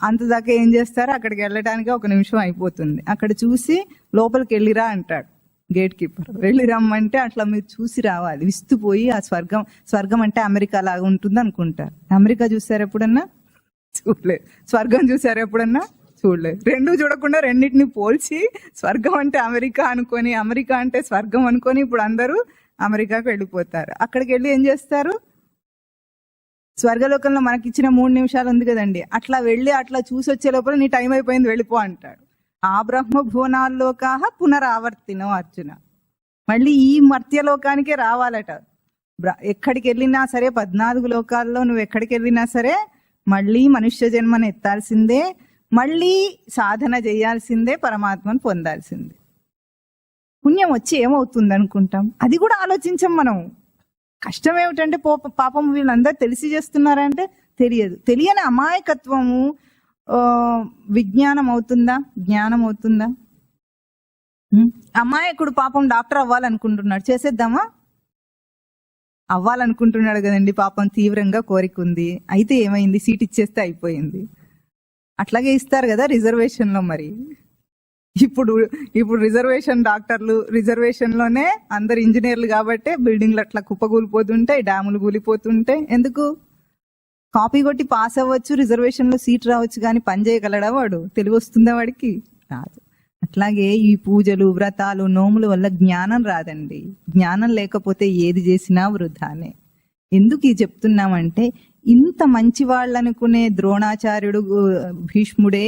అంతదాకా ఏం చేస్తారు? అక్కడికి వెళ్ళడానికి 1 నిమిషం అయిపోతుంది. అక్కడ చూసి లోపలికి వెళ్ళిరా అంటాడు గేట్ కీపర్. వెళ్ళి రమ్మంటే అట్లా మీరు చూసి రావాలి, విస్తుపోయి. ఆ స్వర్గం అంటే అమెరికా లాగా ఉంటుంది అనుకుంటారు. అమెరికా చూసారు ఎప్పుడన్నా? చూడలేదు. స్వర్గం చూసారు ఎప్పుడన్నా? చూడలేదు. రెండు చూడకుండా రెండింటిని పోల్చి స్వర్గం అంటే అమెరికా అనుకొని, అమెరికా అంటే స్వర్గం అనుకొని ఇప్పుడు అందరూ అమెరికాకు వెళ్ళిపోతారు. అక్కడికి వెళ్ళి ఏం చేస్తారు? స్వర్గలోకంలో మనకి ఇచ్చిన 3 నిమిషాలు ఉంది కదండి, అట్లా వెళ్ళి అట్లా చూసి వచ్చే లోపల నీ టైం అయిపోయింది వెళ్ళిపో అంటాడు. ఆ బ్రహ్మ భువనాల్లోకాహ పునరావర్తినో అర్జున. మళ్ళీ ఈ మర్త్యలోకానికే రావాలట. ఎక్కడికి వెళ్ళినా సరే 14 లోకాల్లో నువ్వు ఎక్కడికి వెళ్ళినా సరే మళ్ళీ మనుష్య జన్మను ఎత్తాల్సిందే, మళ్ళీ సాధన చేయాల్సిందే, పరమాత్మను పొందాల్సిందే. పుణ్యం వచ్చి ఏమవుతుంది అనుకుంటాం? అది కూడా ఆలోచించాం మనం. కష్టం ఏమిటంటే పాపం వీళ్ళందరూ తెలిసి చేస్తున్నారంటే తెలియదు. తెలియని అమాయకత్వము విజ్ఞానం అవుతుందా? జ్ఞానం అవుతుందా? అమాయకుడు పాపం డాక్టర్ అవ్వాలనుకుంటున్నాడు, చేసేద్దామా? అవ్వాలనుకుంటున్నాడు కదండి, పాపం తీవ్రంగా కోరిక ఉంది. అయితే ఏమైంది? సీట్ ఇచ్చేస్తే అయిపోయింది. అట్లాగే ఇస్తారు కదా రిజర్వేషన్లో. మరి ఇప్పుడు రిజర్వేషన్ డాక్టర్లు, రిజర్వేషన్లోనే అందరు ఇంజనీర్లు కాబట్టి బిల్డింగ్లు అట్లా కుప్పగూలిపోతుంటాయి, డ్యాములు కూలిపోతుంటాయి. ఎందుకు? కాపీ కొట్టి పాస్ అవ్వచ్చు, రిజర్వేషన్లో సీట్ రావచ్చు, కానీ పని చేయగలడా వాడు? తెలివి వస్తుందా వాడికి? రాదు. అట్లాగే ఈ పూజలు వ్రతాలు నోముల వల్ల జ్ఞానం రాదండి. జ్ఞానం లేకపోతే ఏది చేసినా వృధానే. ఎందుకు ఇది చెప్తున్నామంటే, ఇంత మంచి వాళ్ళనుకునే ద్రోణాచార్యుడు, భీష్ముడే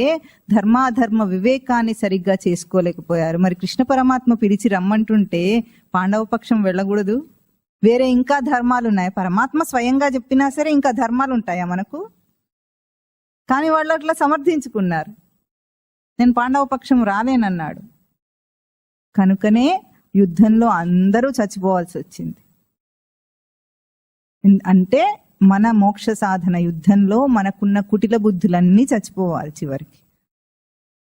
ధర్మాధర్మ వివేకాన్ని సరిగ్గా చేసుకోలేకపోయారు. మరి కృష్ణ పరమాత్మ పిలిచి రమ్మంటుంటే పాండవ పక్షం వెళ్ళకూడదు? వేరే ఇంకా ధర్మాలు ఉన్నాయి. పరమాత్మ స్వయంగా చెప్పినా సరే ఇంకా ధర్మాలు ఉంటాయా మనకు? కానీ వాళ్ళు అట్లా సమర్థించుకున్నారు. నేను పాండవ పక్షం రాలేనన్నాడు. కనుకనే యుద్ధంలో అందరూ చచ్చిపోవాల్సి వచ్చింది. అంటే మన మోక్ష సాధన యుద్ధంలో మనకున్న కుటిల బుద్ధులన్నీ చచ్చిపోవాలి చివరికి.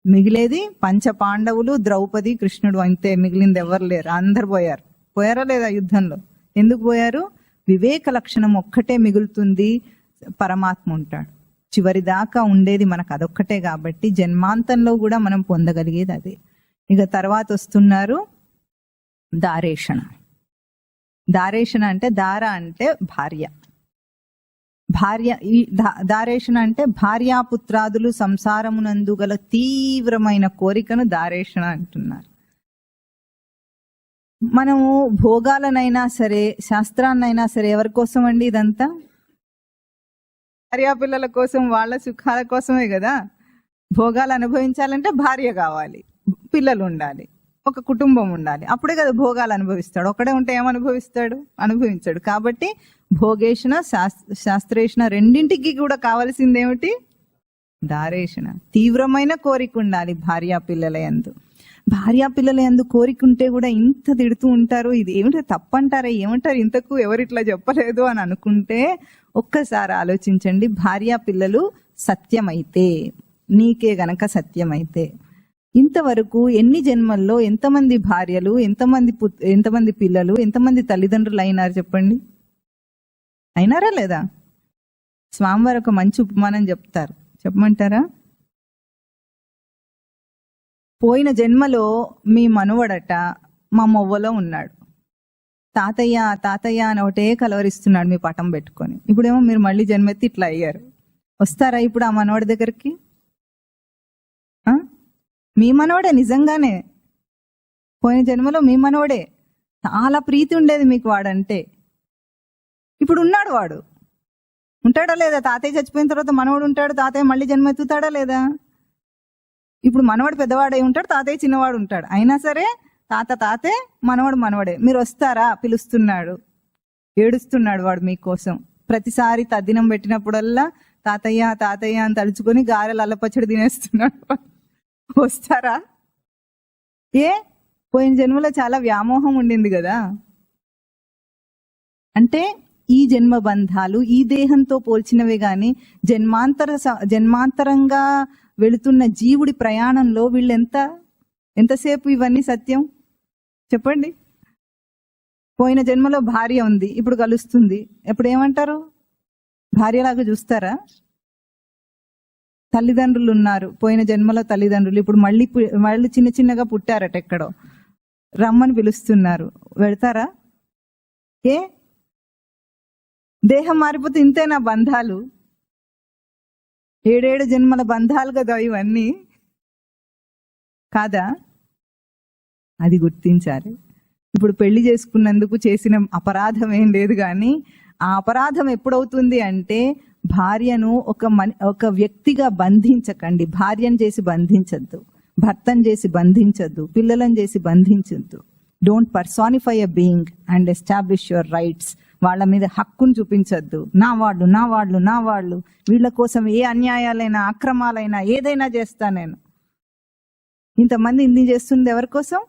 మిగిలేది 5 పాండవులు, ద్రౌపది, కృష్ణుడు, అంతే. మిగిలింది ఎవరు లేరు. అందరు పోయారు. పోయారా లేదా యుద్ధంలో? ఎందుకు పోయారు? వివేక లక్షణం ఒక్కటే మిగులుతుంది, పరమాత్మ ఉంటాడు. చివరి దాకా ఉండేది మనకు అదొక్కటే కాబట్టి జన్మాంతంలో కూడా మనం పొందగలిగేది అదే. ఇక తర్వాత వస్తున్నారు దారేషణ. దారేషణ అంటే దార అంటే భార్య. ఈ దారేషణ అంటే భార్యాపుత్రాదులు సంసారమునందు గల తీవ్రమైన కోరికను దారేషణ అంటున్నారు. మనము భోగాలనైనా సరే, శాస్త్రాన్నైనా సరే ఎవరి కోసం అండి ఇదంతా? భార్యా పిల్లల కోసం, వాళ్ళ సుఖాల కోసమే కదా. భోగాలు అనుభవించాలంటే భార్య కావాలి, పిల్లలు ఉండాలి, ఒక కుటుంబం ఉండాలి, అప్పుడే కదా భోగాలు అనుభవిస్తాడు. ఒకడే ఉంటే ఏమనుభవిస్తాడు? అనుభవించాడు. కాబట్టి భోగేషణ శాస్త్రేషణ రెండింటికి కూడా కావాల్సింది ఏమిటి? దారేషణ. తీవ్రమైన కోరిక ఉండాలి భార్యా పిల్లల యందు. భార్యా పిల్లల యందు కోరికుంటే కూడా ఇంత తిడుతూ ఉంటారు, ఇది ఏమిటో తప్పంటారా, ఏమంటారు ఇంతకు ఎవరిట్లా చెప్పలేదు అని అనుకుంటే ఒక్కసారి ఆలోచించండి. భార్యా పిల్లలు సత్యమైతే, నీకే గనక సత్యమైతే, ఇంతవరకు ఎన్ని జన్మల్లో ఎంతమంది భార్యలు, ఎంతమంది పిల్లలు, ఎంతమంది తల్లిదండ్రులు అయినారు చెప్పండి? అయినారా లేదా? స్వామివారు ఒక మంచి ఉపమానం చెప్తారు, చెప్పమంటారా? పోయిన జన్మలో మీ మనవడట మా మొవ్వలో ఉన్నాడు. తాతయ్య తాతయ్య అని ఒకటే కలవరిస్తున్నాడు మీ పటం పెట్టుకొని. ఇప్పుడేమో మీరు మళ్ళీ జన్మెత్తి ఇట్లా అయ్యారు. వస్తారా ఇప్పుడు ఆ మనవడి దగ్గరికి? మీ మనవడే, నిజంగానే పోయిన జన్మలో మీ మనవడే. చాలా ప్రీతి ఉండేది మీకు వాడంటే. ఇప్పుడు ఉన్నాడు వాడు. ఉంటాడా లేదా? తాతయ్య చచ్చిపోయిన తర్వాత మనవడు ఉంటాడు, తాతయ్య మళ్ళీ జన్మెత్తుతాడా లేదా? ఇప్పుడు మనవాడు పెద్దవాడై ఉంటాడు, తాతయ్య చిన్నవాడు ఉంటాడు. అయినా సరే తాతే, మనవాడు మనవడే. మీరు వస్తారా? పిలుస్తున్నాడు, ఏడుస్తున్నాడు వాడు మీకోసం. ప్రతిసారి తద్దినం పెట్టినప్పుడల్లా తాతయ్య తాతయ్య అని తలుచుకొని గారెలు అల్లపచ్చడి తినేస్తున్నాడు. వస్తారా? పోయిన జన్మలో చాలా వ్యామోహం ఉండింది కదా. అంటే ఈ జన్మ బంధాలు ఈ దేహంతో పోల్చినవే గాని జన్మాంతరంగా వెళుతున్న జీవుడి ప్రయాణంలో వీళ్ళు ఎంతసేపు ఇవన్నీ సత్యం చెప్పండి? పోయిన జన్మలో భార్య ఉంది, ఇప్పుడు కలుస్తుంది, ఎప్పుడు ఏమంటారు? భార్యలాగా చూస్తారా? తల్లిదండ్రులు ఉన్నారు, పోయిన జన్మలో తల్లిదండ్రులు ఇప్పుడు మళ్ళీ చిన్న చిన్నగా పుట్టారట ఎక్కడో, రమ్మని పిలుస్తున్నారు, వెళ్తారా? దేహం మారిపోతే ఇంతేనా బంధాలు? 7 జన్మల బంధాలు కదా ఇవన్నీ, కాదా? అది గుర్తించాలి. ఇప్పుడు పెళ్లి చేసుకున్నందుకు చేసిన అపరాధం ఏం లేదు, కానీ ఆ అపరాధం ఎప్పుడవుతుంది అంటే భార్యను ఒక వ్యక్తిగా బంధించకండి. భార్యను చేసి బంధించద్దు, భర్తను చేసి బంధించద్దు, పిల్లలను చేసి బంధించద్దు. Don't personify a being and establish your rights. వాళ్ళ మీద హక్కును చూపించద్దు. నా వాళ్ళు వీళ్ళ కోసం ఏ అన్యాయాలైనా అక్రమాలైనా ఏదైనా చేస్తా నేను. ఇంతమంది ఇన్ని చేస్తుంది ఎవరి కోసం?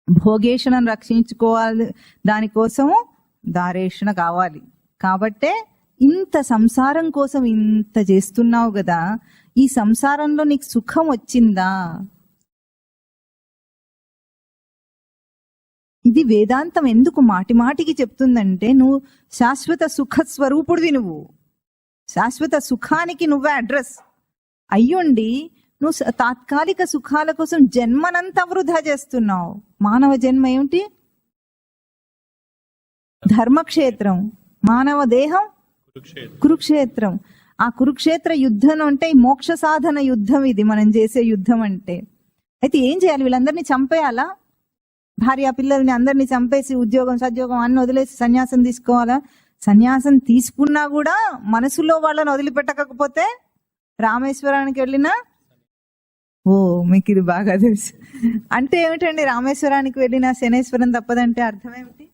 భోగేషణను రక్షించుకోవాలి, దానికోసము దారేషణ కావాలి. కాబట్టే ఇంత సంసారం కోసం ఇంత చేస్తున్నావు కదా, ఈ సంసారంలో నీకు సుఖం వచ్చిందా? ఇది వేదాంతం ఎందుకు మాటిమాటికి చెప్తుందంటే, నువ్వు శాశ్వత సుఖ స్వరూపుడివి. నువ్వు శాశ్వత సుఖానికి నువ్వే అడ్రస్ అయ్యుండి నువ్వు తాత్కాలిక సుఖాల కోసం జన్మనంతా వృధా చేస్తున్నావు. మానవ జన్మ ఏమిటి? ధర్మక్షేత్రం. మానవ దేహం కురుక్షేత్రం. ఆ కురుక్షేత్ర యుద్ధం అంటే మోక్ష సాధన యుద్ధం. ఇది మనం చేసే యుద్ధం అంటే. అయితే ఏం చేయాలి? వీళ్ళందరినీ చంపేయాలా? భార్య పిల్లల్ని అందరినీ చంపేసి ఉద్యోగం సద్యోగం అన్ని వదిలేసి సన్యాసం తీసుకోవాలా? సన్యాసం తీసుకున్నా కూడా మనసులో వాళ్ళని వదిలిపెట్టకపోతే రామేశ్వరానికి వెళ్ళినా, మీకు ఇది బాగా తెలుసు. అంటే ఏమిటండి రామేశ్వరానికి వెళ్ళినా శనేశ్వరం తప్పదంటే అర్థం ఏమిటి?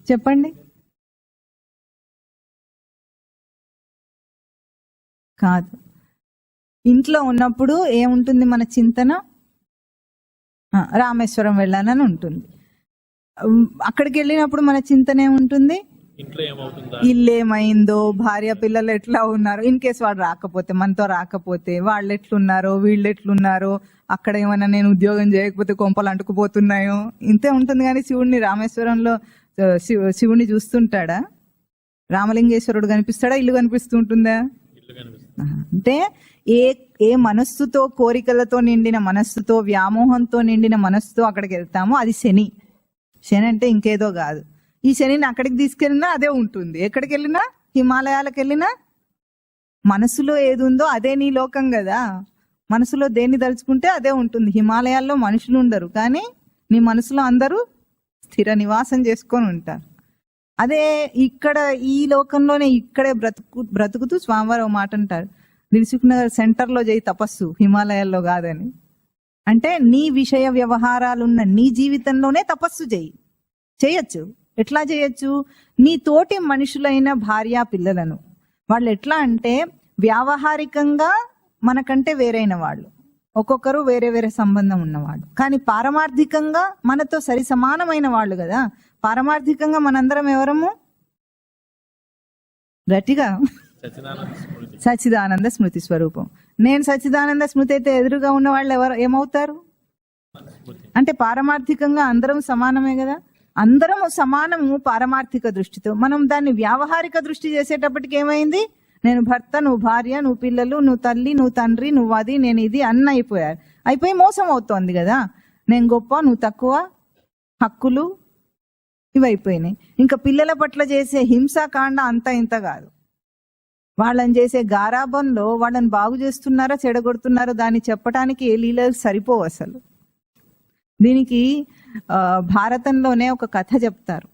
చెప్పండి. కాదు. ఇంట్లో ఉన్నప్పుడు ఏముంటుంది మన చింతన? రామేశ్వరం వెళ్ళానని ఉంటుంది. అక్కడికి వెళ్ళినప్పుడు మన చింతన ఏముంటుంది? ఇల్లు ఏమైందో, భార్య పిల్లలు ఎట్లా ఉన్నారు, ఇన్ కేసు వాడు రాకపోతే, మనతో రాకపోతే వాళ్ళు ఎట్లున్నారో, వీళ్ళు ఎట్లున్నారో, అక్కడ ఏమన్నా నేను ఉద్యోగం చేయకపోతే కొంపలు అంటుకుపోతున్నాయో, ఇంతే ఉంటుంది. కానీ శివుడిని రామేశ్వరంలో శివుడిని చూస్తుంటాడా? రామలింగేశ్వరుడు కనిపిస్తాడా? ఇల్లు కనిపిస్తూ ఉంటుందా? అంటే ఏ మనస్సుతో, కోరికలతో నిండిన మనస్సుతో, వ్యామోహంతో నిండిన మనస్సుతో అక్కడికి వెళ్తామో అది శని. శని అంటే ఇంకేదో కాదు. ఈ శనిని అక్కడికి తీసుకెళ్ళినా అదే ఉంటుంది. ఎక్కడికి వెళ్ళినా, హిమాలయాలకు వెళ్ళినా మనసులో ఏది ఉందో అదే నీ లోకం కదా. మనసులో దేన్ని తలుచుకుంటే అదే ఉంటుంది. హిమాలయాల్లో మనుషులు ఉండరు, కానీ నీ మనసులో అందరూ స్థిర నివాసం చేసుకొని ఉంటారు. అదే ఇక్కడ ఈ లోకంలోనే ఇక్కడే బ్రతుకుతూ స్వామివారు ఒక మాట అంటారు, దిల్సుఖ్నగర్ సెంటర్లో చేయి తపస్సు, హిమాలయాల్లో కాదని. అంటే నీ విషయ వ్యవహారాలున్న నీ జీవితంలోనే తపస్సు చేయొచ్చు. ఎట్లా చేయొచ్చు? నీ తోటి మనుషులైన భార్య పిల్లలను, వాళ్ళు ఎట్లా అంటే వ్యావహారికంగా మనకంటే వేరైన వాళ్ళు, ఒక్కొక్కరు వేరే వేరే సంబంధం ఉన్నవాళ్ళు, కానీ పారమార్థికంగా మనతో సరి సమానమైన వాళ్ళు కదా. పారమార్థికంగా మనందరం ఎవరము? గట్టిగా సచ్చిదానంద స్మృతి స్వరూపం. నేను సచ్చిదానంద స్మృతి అయితే ఎదురుగా ఉన్న వాళ్ళు ఎవరు ఏమవుతారు? అంటే పారమార్థికంగా అందరం సమానమే కదా. అందరం సమానము పారమార్థిక దృష్టితో. మనం దాన్ని వ్యావహారిక దృష్టి చేసేటప్పటికి ఏమైంది? నేను భర్త, నువ్వు భార్య, నువ్వు పిల్లలు, నువ్వు తల్లి, నువ్వు తండ్రి, నువ్వు అది, నేను ఇది అన్న అయిపోయి మోసం అవుతోంది కదా. నేను గొప్ప, నువ్వు తక్కువ, హక్కులు ఇవైపోయినాయి. ఇంకా పిల్లల పట్ల చేసే హింసాకాండ అంతా ఇంత కాదు. వాళ్ళని చేసే గారాబంలో వాళ్ళని బాగు చేస్తున్నారా చెడగొడుతున్నారా దాన్ని చెప్పడానికి ఏ లీలలు సరిపోవు అసలు. దీనికి భారతంలోనే ఒక కథ చెప్తారు.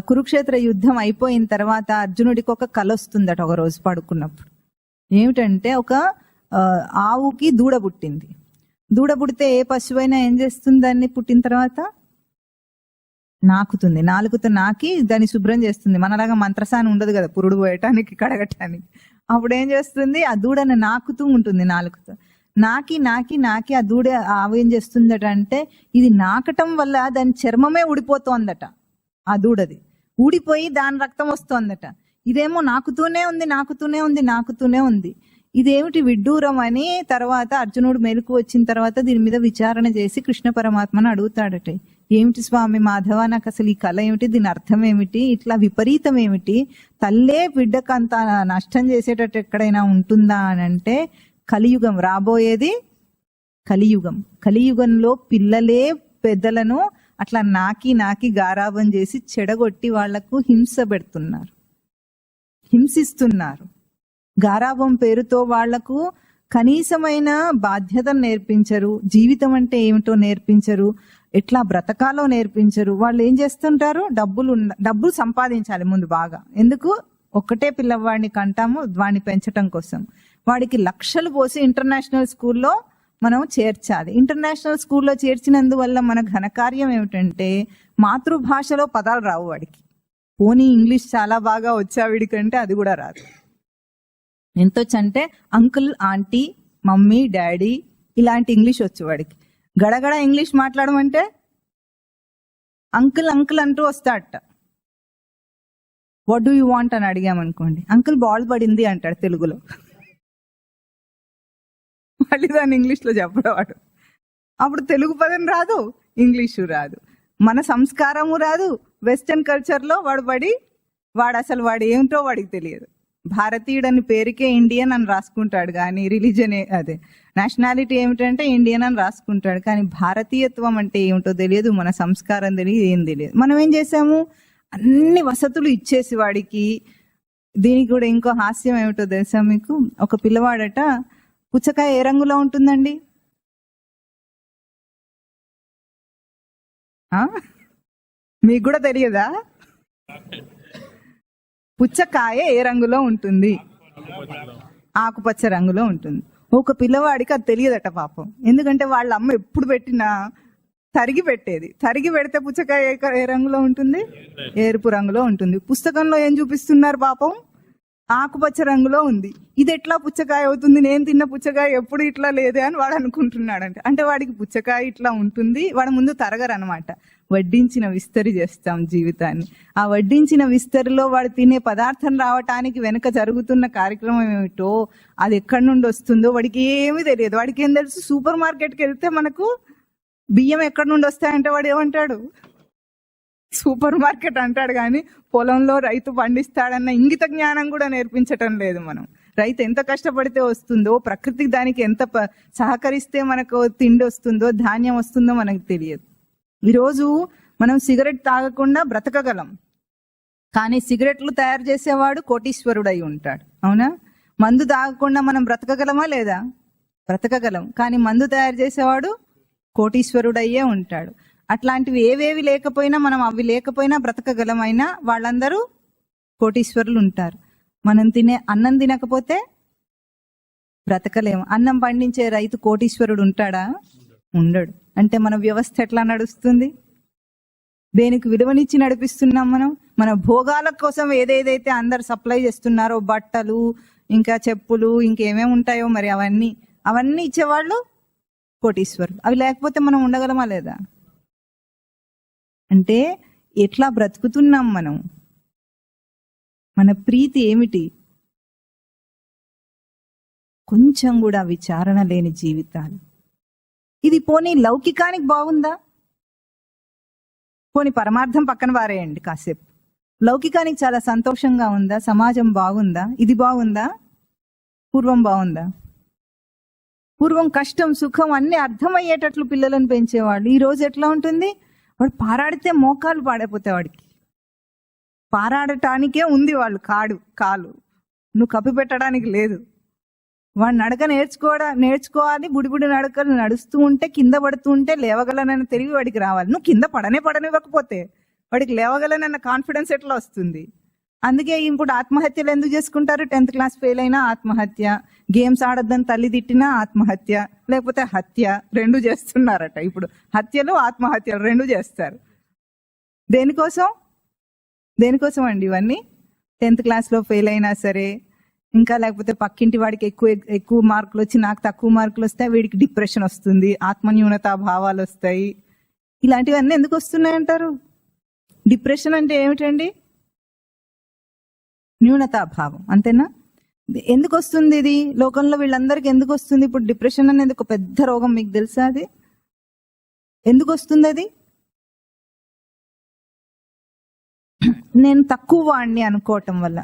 కురుక్షేత్ర యుద్ధం అయిపోయిన తర్వాత అర్జునుడికి ఒక కల వస్తుందట ఒక రోజు పడుకున్నప్పుడు. ఏమిటంటే ఒక ఆవుకి దూడ పుట్టింది. దూడ పుడితే ఏ పశువైనా ఏం చేస్తుంది? దాన్ని పుట్టిన తర్వాత నాకుతుంది. నాలుగుతో నాకి దాన్ని శుభ్రం చేస్తుంది. మనలాగా మంత్రసాని ఉండదు కదా పురుడు పోయటానికి కడగటానికి. అప్పుడు ఏం చేస్తుంది? ఆ దూడను నాకుతూ ఉంటుంది. నాలుగుతో నాకి నాకి నాకి ఆ దూడ ఆవు ఏం చేస్తుందట అంటే ఇది నాకటం వల్ల దాని చర్మమే ఊడిపోతోందట. ఆ దూడది ఊడిపోయి దాని రక్తం వస్తోందట. ఇదేమో నాకుతూనే ఉంది నాకుతూనే ఉంది నాకుతూనే ఉంది. ఇదేమిటి విడ్డూరం అని తర్వాత అర్జునుడు మెలకు వచ్చిన తర్వాత దీని మీద విచారణ చేసి కృష్ణ పరమాత్మను అడుగుతాడట. ఏమిటి స్వామి మాధవ, నాకు అసలు ఈ కళ ఏమిటి, దీని అర్థం ఏమిటి, ఇట్లా విపరీతం ఏమిటి, తల్లే బిడ్డకు అంత నష్టం చేసేటట్టు ఎక్కడైనా ఉంటుందా అని అంటే కలియుగం రాబోయేది కలియుగం. కలియుగంలో పిల్లలే పెద్దలను అట్లా నాకి నాకి గారాబం చేసి చెడగొట్టి వాళ్లకు హింస పెడుతున్నారు, హింసిస్తున్నారు. గారాబం పేరుతో వాళ్లకు కనీసమైన బాధ్యతను నేర్పించరు, జీవితం అంటే ఏమిటో నేర్పించరు, ఎట్లా బ్రతకాలో నేర్పించరు. వాళ్ళు ఏం చేస్తుంటారు? డబ్బులు సంపాదించాలి ముందు బాగా. ఎందుకు? ఒక్కటే పిల్లవాడిని కంటాము వాడిని పెంచటం కోసం. వాడికి లక్షలు పోసి ఇంటర్నేషనల్ స్కూల్లో మనం చేర్చాలి. ఇంటర్నేషనల్ స్కూల్లో చేర్చినందువల్ల మన ఘనకార్యం ఏమిటంటే మాతృభాషలో పదాలు రావు వాడికి. పోనీ ఇంగ్లీష్ చాలా బాగా వచ్చా వీడికంటే అది కూడా రాదు. ఎంతొచ్చంటే అంకుల్, ఆంటీ, మమ్మీ, డాడీ ఇలాంటి ఇంగ్లీష్ వచ్చు వాడికి. గడగడ ఇంగ్లీష్ మాట్లాడమంటే అంకుల్ అంకుల్ అంటూ వస్తాడట. వాట్ డూ యూ వాంట్ అని అడిగామనుకోండి, అంకుల్ బాల్ పడింది అంటాడు తెలుగులో. మళ్ళీ దాన్ని ఇంగ్లీష్లో చెప్పడవాడు. అప్పుడు తెలుగు పదం రాదు, ఇంగ్లీషు రాదు, మన సంస్కారము రాదు. వెస్టర్న్ కల్చర్లో వాడు అసలు ఏమిటో వాడికి తెలియదు. భారతీయుడని పేరుకే ఇండియన్ అని రాసుకుంటాడు, కానీ రిలీజన్ అదే నేషనాలిటీ ఏమిటంటే ఇండియన్ అని రాసుకుంటాడు, కానీ భారతీయత్వం అంటే ఏమిటో తెలియదు, మన సంస్కారం తెలియదు, ఏం తెలియదు. మనం ఏం చేసాము? అన్ని వసతులు ఇచ్చేసి వాడికి. దీనికి కూడా ఇంకో హాస్యం ఏమిటో తెలుసా మీకు? ఒక పిల్లవాడట పుచ్చకాయ ఏ రంగులో ఉంటుందండి? మీకు కూడా తెలియదా? పుచ్చకాయ ఏ రంగులో ఉంటుంది? ఆకుపచ్చ రంగులో ఉంటుంది. ఒక పిల్లవాడికి అది తెలియదట పాపం. ఎందుకంటే వాళ్ళ అమ్మ ఎప్పుడు పెట్టినా తరిగి పెట్టేది. తరిగి పెడితే పుచ్చకాయ ఏ రంగులో ఉంటుంది? ఎరుపు రంగులో ఉంటుంది. పుస్తకంలో ఏం చూపిస్తున్నారు పాపం? ఆకుపచ్చ రంగులో ఉంది. ఇది ఎట్లా పుచ్చకాయ అవుతుంది? నేను తిన్న పుచ్చకాయ ఎప్పుడు ఇట్లా లేదే అని వాడు అనుకుంటున్నాడంటే. అంటే వాడికి పుచ్చకాయ ఇట్లా ఉంటుంది, వాడు ముందు తరగరనమాట. వడ్డించిన విస్తరి చేస్తాం జీవితాన్ని. ఆ వడ్డించిన విస్తరిలో వాడు తినే పదార్థం రావటానికి వెనుక జరుగుతున్న కార్యక్రమం ఏమిటో, అది ఎక్కడి నుండి వస్తుందో వాడికి ఏమీ తెలియదు. వాడికి ఏం తెలుసు? సూపర్ మార్కెట్కి వెళ్తే మనకు బియ్యం ఎక్కడి నుండి వస్తాయంటే వాడు ఏమంటాడు? సూపర్ మార్కెట్ అంటాడు, కానీ పొలంలో రైతు పండిస్తాడన్న ఇంగిత జ్ఞానం కూడా నేర్పించటం లేదు మనం. రైతు ఎంత కష్టపడితే వస్తుందో, ప్రకృతికి దానికి ఎంత సహకరిస్తే మనకు తిండి వస్తుందో, ధాన్యం వస్తుందో మనకు తెలియదు. ఈరోజు మనం సిగరెట్ తాగకుండా బ్రతకగలం, కానీ సిగరెట్లు తయారు చేసేవాడు కోటీశ్వరుడు అయి ఉంటాడు. అవునా? మందు తాగకుండా మనం బ్రతకగలమా? లేదా? బ్రతకగలం, కానీ మందు తయారు చేసేవాడు కోటీశ్వరుడయ్యే ఉంటాడు. అట్లాంటివి ఏవేవి లేకపోయినా, మనం అవి లేకపోయినా బ్రతకగలమైనా వాళ్ళందరూ కోటీశ్వరులు ఉంటారు. మనం తినే అన్నం తినకపోతే బ్రతకలేము. అన్నం పండించే రైతు కోటీశ్వరుడు ఉంటాడా? ఉండడు. అంటే మన వ్యవస్థ ఎట్లా నడుస్తుంది? దేనికి విలువనిచ్చి నడిపిస్తున్నాం మనం? మన భోగాల కోసం ఏదేదైతే అందరు సప్లై చేస్తున్నారో, బట్టలు, ఇంకా చెప్పులు, ఇంకేమేమి ఉంటాయో మరి అవన్నీ ఇచ్చేవాళ్ళు కోటీశ్వరులు. అవి లేకపోతే మనం ఉండగలమా లేదా? అంటే ఎట్లా బ్రతుకుతున్నాం మనం? మన ప్రీతి ఏమిటి? కొంచెం కూడా విచారణ లేని జీవితాలు. ఇది పోనీ లౌకికానికి బాగుందా? పోనీ పరమార్థం పక్కన పారేయండి కాసేపు. లౌకికానికి చాలా సంతోషంగా ఉందా? సమాజం బాగుందా? ఇది బాగుందా? పూర్వం బాగుందా? పూర్వం కష్టం సుఖం అన్ని అర్థమయ్యేటట్లు పిల్లలను పెంచేవాళ్ళు. ఈ రోజు ఎట్లా ఉంటుంది? వాడు పారాడితే మోకాలు పాడైపోతాయి. వాడికి పారాడటానికే ఉంది కాలు, నువ్వు కప్పి పెట్టడానికి లేదు. వాడు నడక నేర్చుకోవాలి. బుడిబుడి నడకలు నడుస్తూ ఉంటే, కింద పడుతూ ఉంటే లేవగలనని తెలివి వాడికి రావాలి. నువ్వు కింద పడనివ్వకపోతే వాడికి లేవగలనన్న కాన్ఫిడెన్స్ ఎట్లా వస్తుంది? అందుకే ఇప్పుడు ఆత్మహత్యలు ఎందుకు చేసుకుంటారు? 10th క్లాస్ ఫెయిల్ అయినా ఆత్మహత్య, గేమ్స్ ఆడొద్దని తల్లి తిట్టినా ఆత్మహత్య, లేకపోతే హత్య, 2 చేస్తున్నారట. ఇప్పుడు హత్యలు ఆత్మహత్యలు 2 చేస్తారు. దేనికోసం అండి ఇవన్నీ? 10th క్లాస్లో ఫెయిల్ అయినా సరే, ఇంకా లేకపోతే పక్కింటి వాడికి ఎక్కువ మార్కులు వచ్చి నాకు తక్కువ మార్కులు వస్తాయి, వీడికి డిప్రెషన్ వస్తుంది, ఆత్మన్యూనతా భావాలు వస్తాయి. ఇలాంటివన్నీ ఎందుకు వస్తున్నాయంటారు? డిప్రెషన్ అంటే ఏమిటండి? న్యూనతాభావం, అంతేనా? ఎందుకు వస్తుంది ఇది? లోకంలో వీళ్ళందరికీ ఎందుకు వస్తుంది ఇప్పుడు డిప్రెషన్ అనేది? ఒక పెద్ద రోగం, మీకు తెలుసా అది? ఎందుకు వస్తుంది అది? నేను తక్కువ వాడిని అనుకోవటం వల్ల,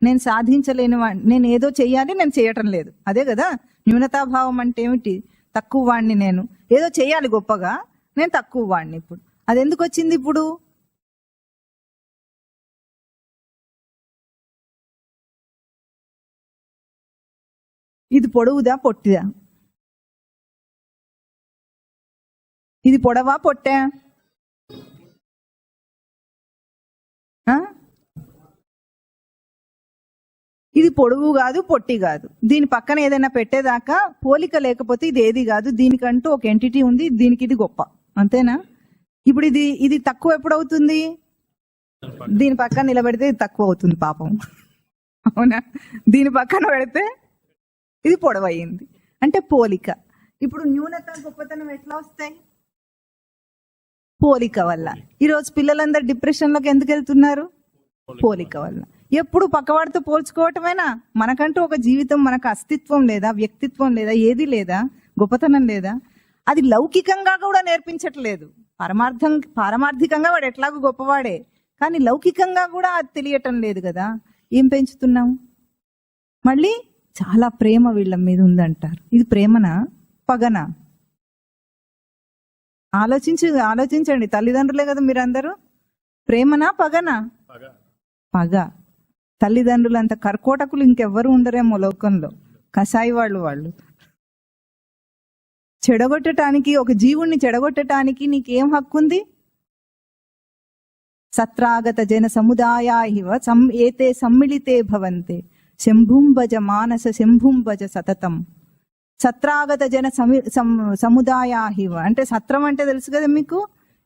నేను సాధించలేని వాడిని, నేను ఏదో చెయ్యాలి, నేను చేయటం లేదు. అదే కదా న్యూనతాభావం అంటే ఏమిటి? తక్కువ వాడిని, నేను ఏదో చెయ్యాలి గొప్పగా, నేను తక్కువ వాడిని. ఇప్పుడు అది ఎందుకు వచ్చింది? ఇప్పుడు ఇది పొడవుదా పొట్టిదా? ఇది పొడవా పొట్టా? ఇది పొడుగు కాదు, పొట్టి కాదు. దీని పక్కన ఏదైనా పెట్టేదాకా పోలిక లేకపోతే ఇది ఏది కాదు. దీనికంటూ ఒక ఎంటిటీ ఉంది, దీనికి ఇది గొప్ప, అంతేనా? ఇప్పుడు ఇది తక్కువ ఎప్పుడవుతుంది? దీని పక్కన నిలబెడితే ఇది తక్కువ అవుతుంది పాపం, అవునా? దీని పక్కన పెడితే ఇది పొడవయింది. అంటే పోలిక. ఇప్పుడు న్యూనత గొప్పతనం ఎట్లా వస్తాయి? పోలిక వల్ల. ఈరోజు పిల్లలందరూ డిప్రెషన్లోకి ఎందుకు వెళ్తున్నారు? పోలిక వల్ల. ఎప్పుడు పక్కవాడితో పోల్చుకోవటమేనా? మనకంటూ ఒక జీవితం, మనకు అస్తిత్వం లేదా, వ్యక్తిత్వం లేదా, ఏది లేదా, గొప్పతనం లేదా? అది లౌకికంగా కూడా నేర్పించట్లేదు. పారమార్థికంగా వాడు ఎట్లాగో గొప్పవాడే, కానీ లౌకికంగా కూడా అది తెలియటం లేదు కదా. ఏం పెంచుతున్నాం? మళ్ళీ చాలా ప్రేమ వీళ్ళ మీద ఉందంటారు. ఇది ప్రేమనా, పగనా? ఆలోచించండి, తల్లిదండ్రులే కదా మీరందరూ. ప్రేమనా, పగనా? పగ. తల్లిదండ్రులు అంత కర్కోటకులు ఇంకెవ్వరు ఉండరేమో లోకంలో. కషాయి వాళ్ళు చెడగొట్టడానికి, ఒక జీవుణ్ణి చెడగొట్టడానికి నీకేం హక్కుంది? సత్రాగత జన సముదాయాహివ ఏతే సమ్మిళితే భవంతే శంభుంభజ మానస శంభుంభజ సతతం. సత్రాగత జన సముదాయాహివ అంటే సత్రం అంటే తెలుసు కదా మీకు.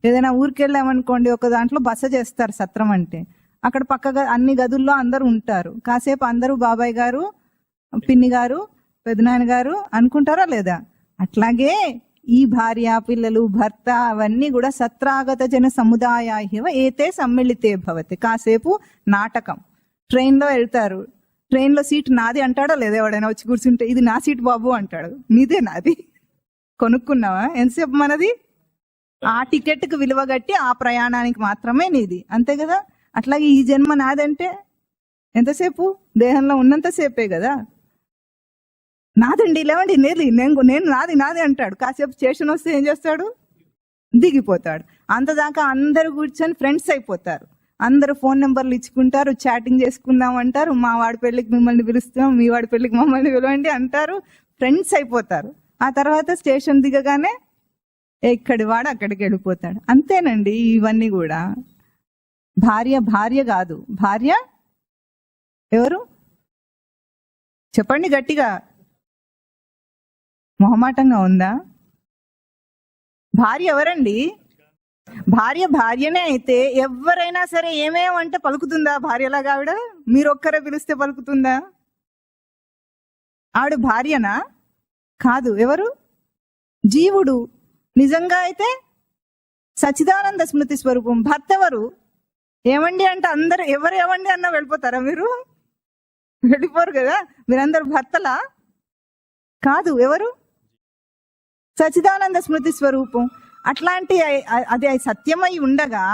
ఏదైనా ఊరికి వెళ్ళామనుకోండి, ఒక దాంట్లో బస చేస్తారు సత్రం అంటే. అక్కడ పక్కగా అన్ని గదుల్లో అందరూ ఉంటారు. కాసేపు అందరూ బాబాయ్ గారు, పిన్ని గారు, పెదనాయన గారు అనుకుంటారా లేదా? అట్లాగే ఈ భార్య, పిల్లలు, భర్త అవన్నీ కూడా సత్రాగత జన సముదాయాహివ ఏతే సమ్మిళితే భవతి. కాసేపు నాటకం. ట్రైన్లో వెళ్తారు, ట్రైన్లో సీట్ నాది అంటాడా లేదా? ఎవడైనా వచ్చి కూర్చుంటే ఇది నా సీట్ బాబు అంటాడు. నీదే నాది, కొనుక్కున్నావా? ఎంతసేపు మనది? ఆ టికెట్కి విలువ కట్టి ఆ ప్రయాణానికి మాత్రమే నీది, అంతే కదా. అట్లాగే ఈ జన్మ నాదంటే ఎంతసేపు? దేహంలో ఉన్నంతసేపే కదా. నాదండి, లేవండి, నేను నాది అంటాడు. కాసేపు స్టేషన్ వస్తే ఏం చేస్తాడు? దిగిపోతాడు. అంతదాకా అందరూ కూర్చొని ఫ్రెండ్స్ అయిపోతారు. అందరూ ఫోన్ నెంబర్లు ఇచ్చుకుంటారు, చాటింగ్ చేసుకుందాం అంటారు. మా వాడి పెళ్ళికి మిమ్మల్ని పిలుస్తాం, మీ వాడి పెళ్ళికి మమ్మల్ని పిలవండి అంటారు. ఫ్రెండ్స్ అయిపోతారు. ఆ తర్వాత స్టేషన్ దిగగానే ఎక్కడి వాడు అక్కడికి వెళ్ళిపోతాడు. అంతేనండి ఇవన్నీ కూడా. భార్య కాదు. భార్య ఎవరు చెప్పండి గట్టిగా. మొహమాటంగా ఉందా? భార్య ఎవరండి? భార్య భార్యనే అయితే ఎవరైనా సరే ఏమేమంటే పలుకుతుందా భార్యలాగా ఆవిడ? మీరు ఒక్కరే పిలిస్తే పలుకుతుందా? ఆవిడ భార్యనా? కాదు. ఎవరు? జీవుడు. నిజంగా అయితే సచ్చిదానంద స్మృతి స్వరూపం. భర్త ఎవరు? ఏమండి అంటే అందరు ఎవరు ఏమండి అన్నా వెళ్ళిపోతారా మీరు? వెళ్ళిపోరు కదా. మీరందరు భర్తలా? కాదు. ఎవరు? సచ్చిదానంద స్మృతి స్వరూపం. అట్లాంటి అది సత్యమై ఉండగా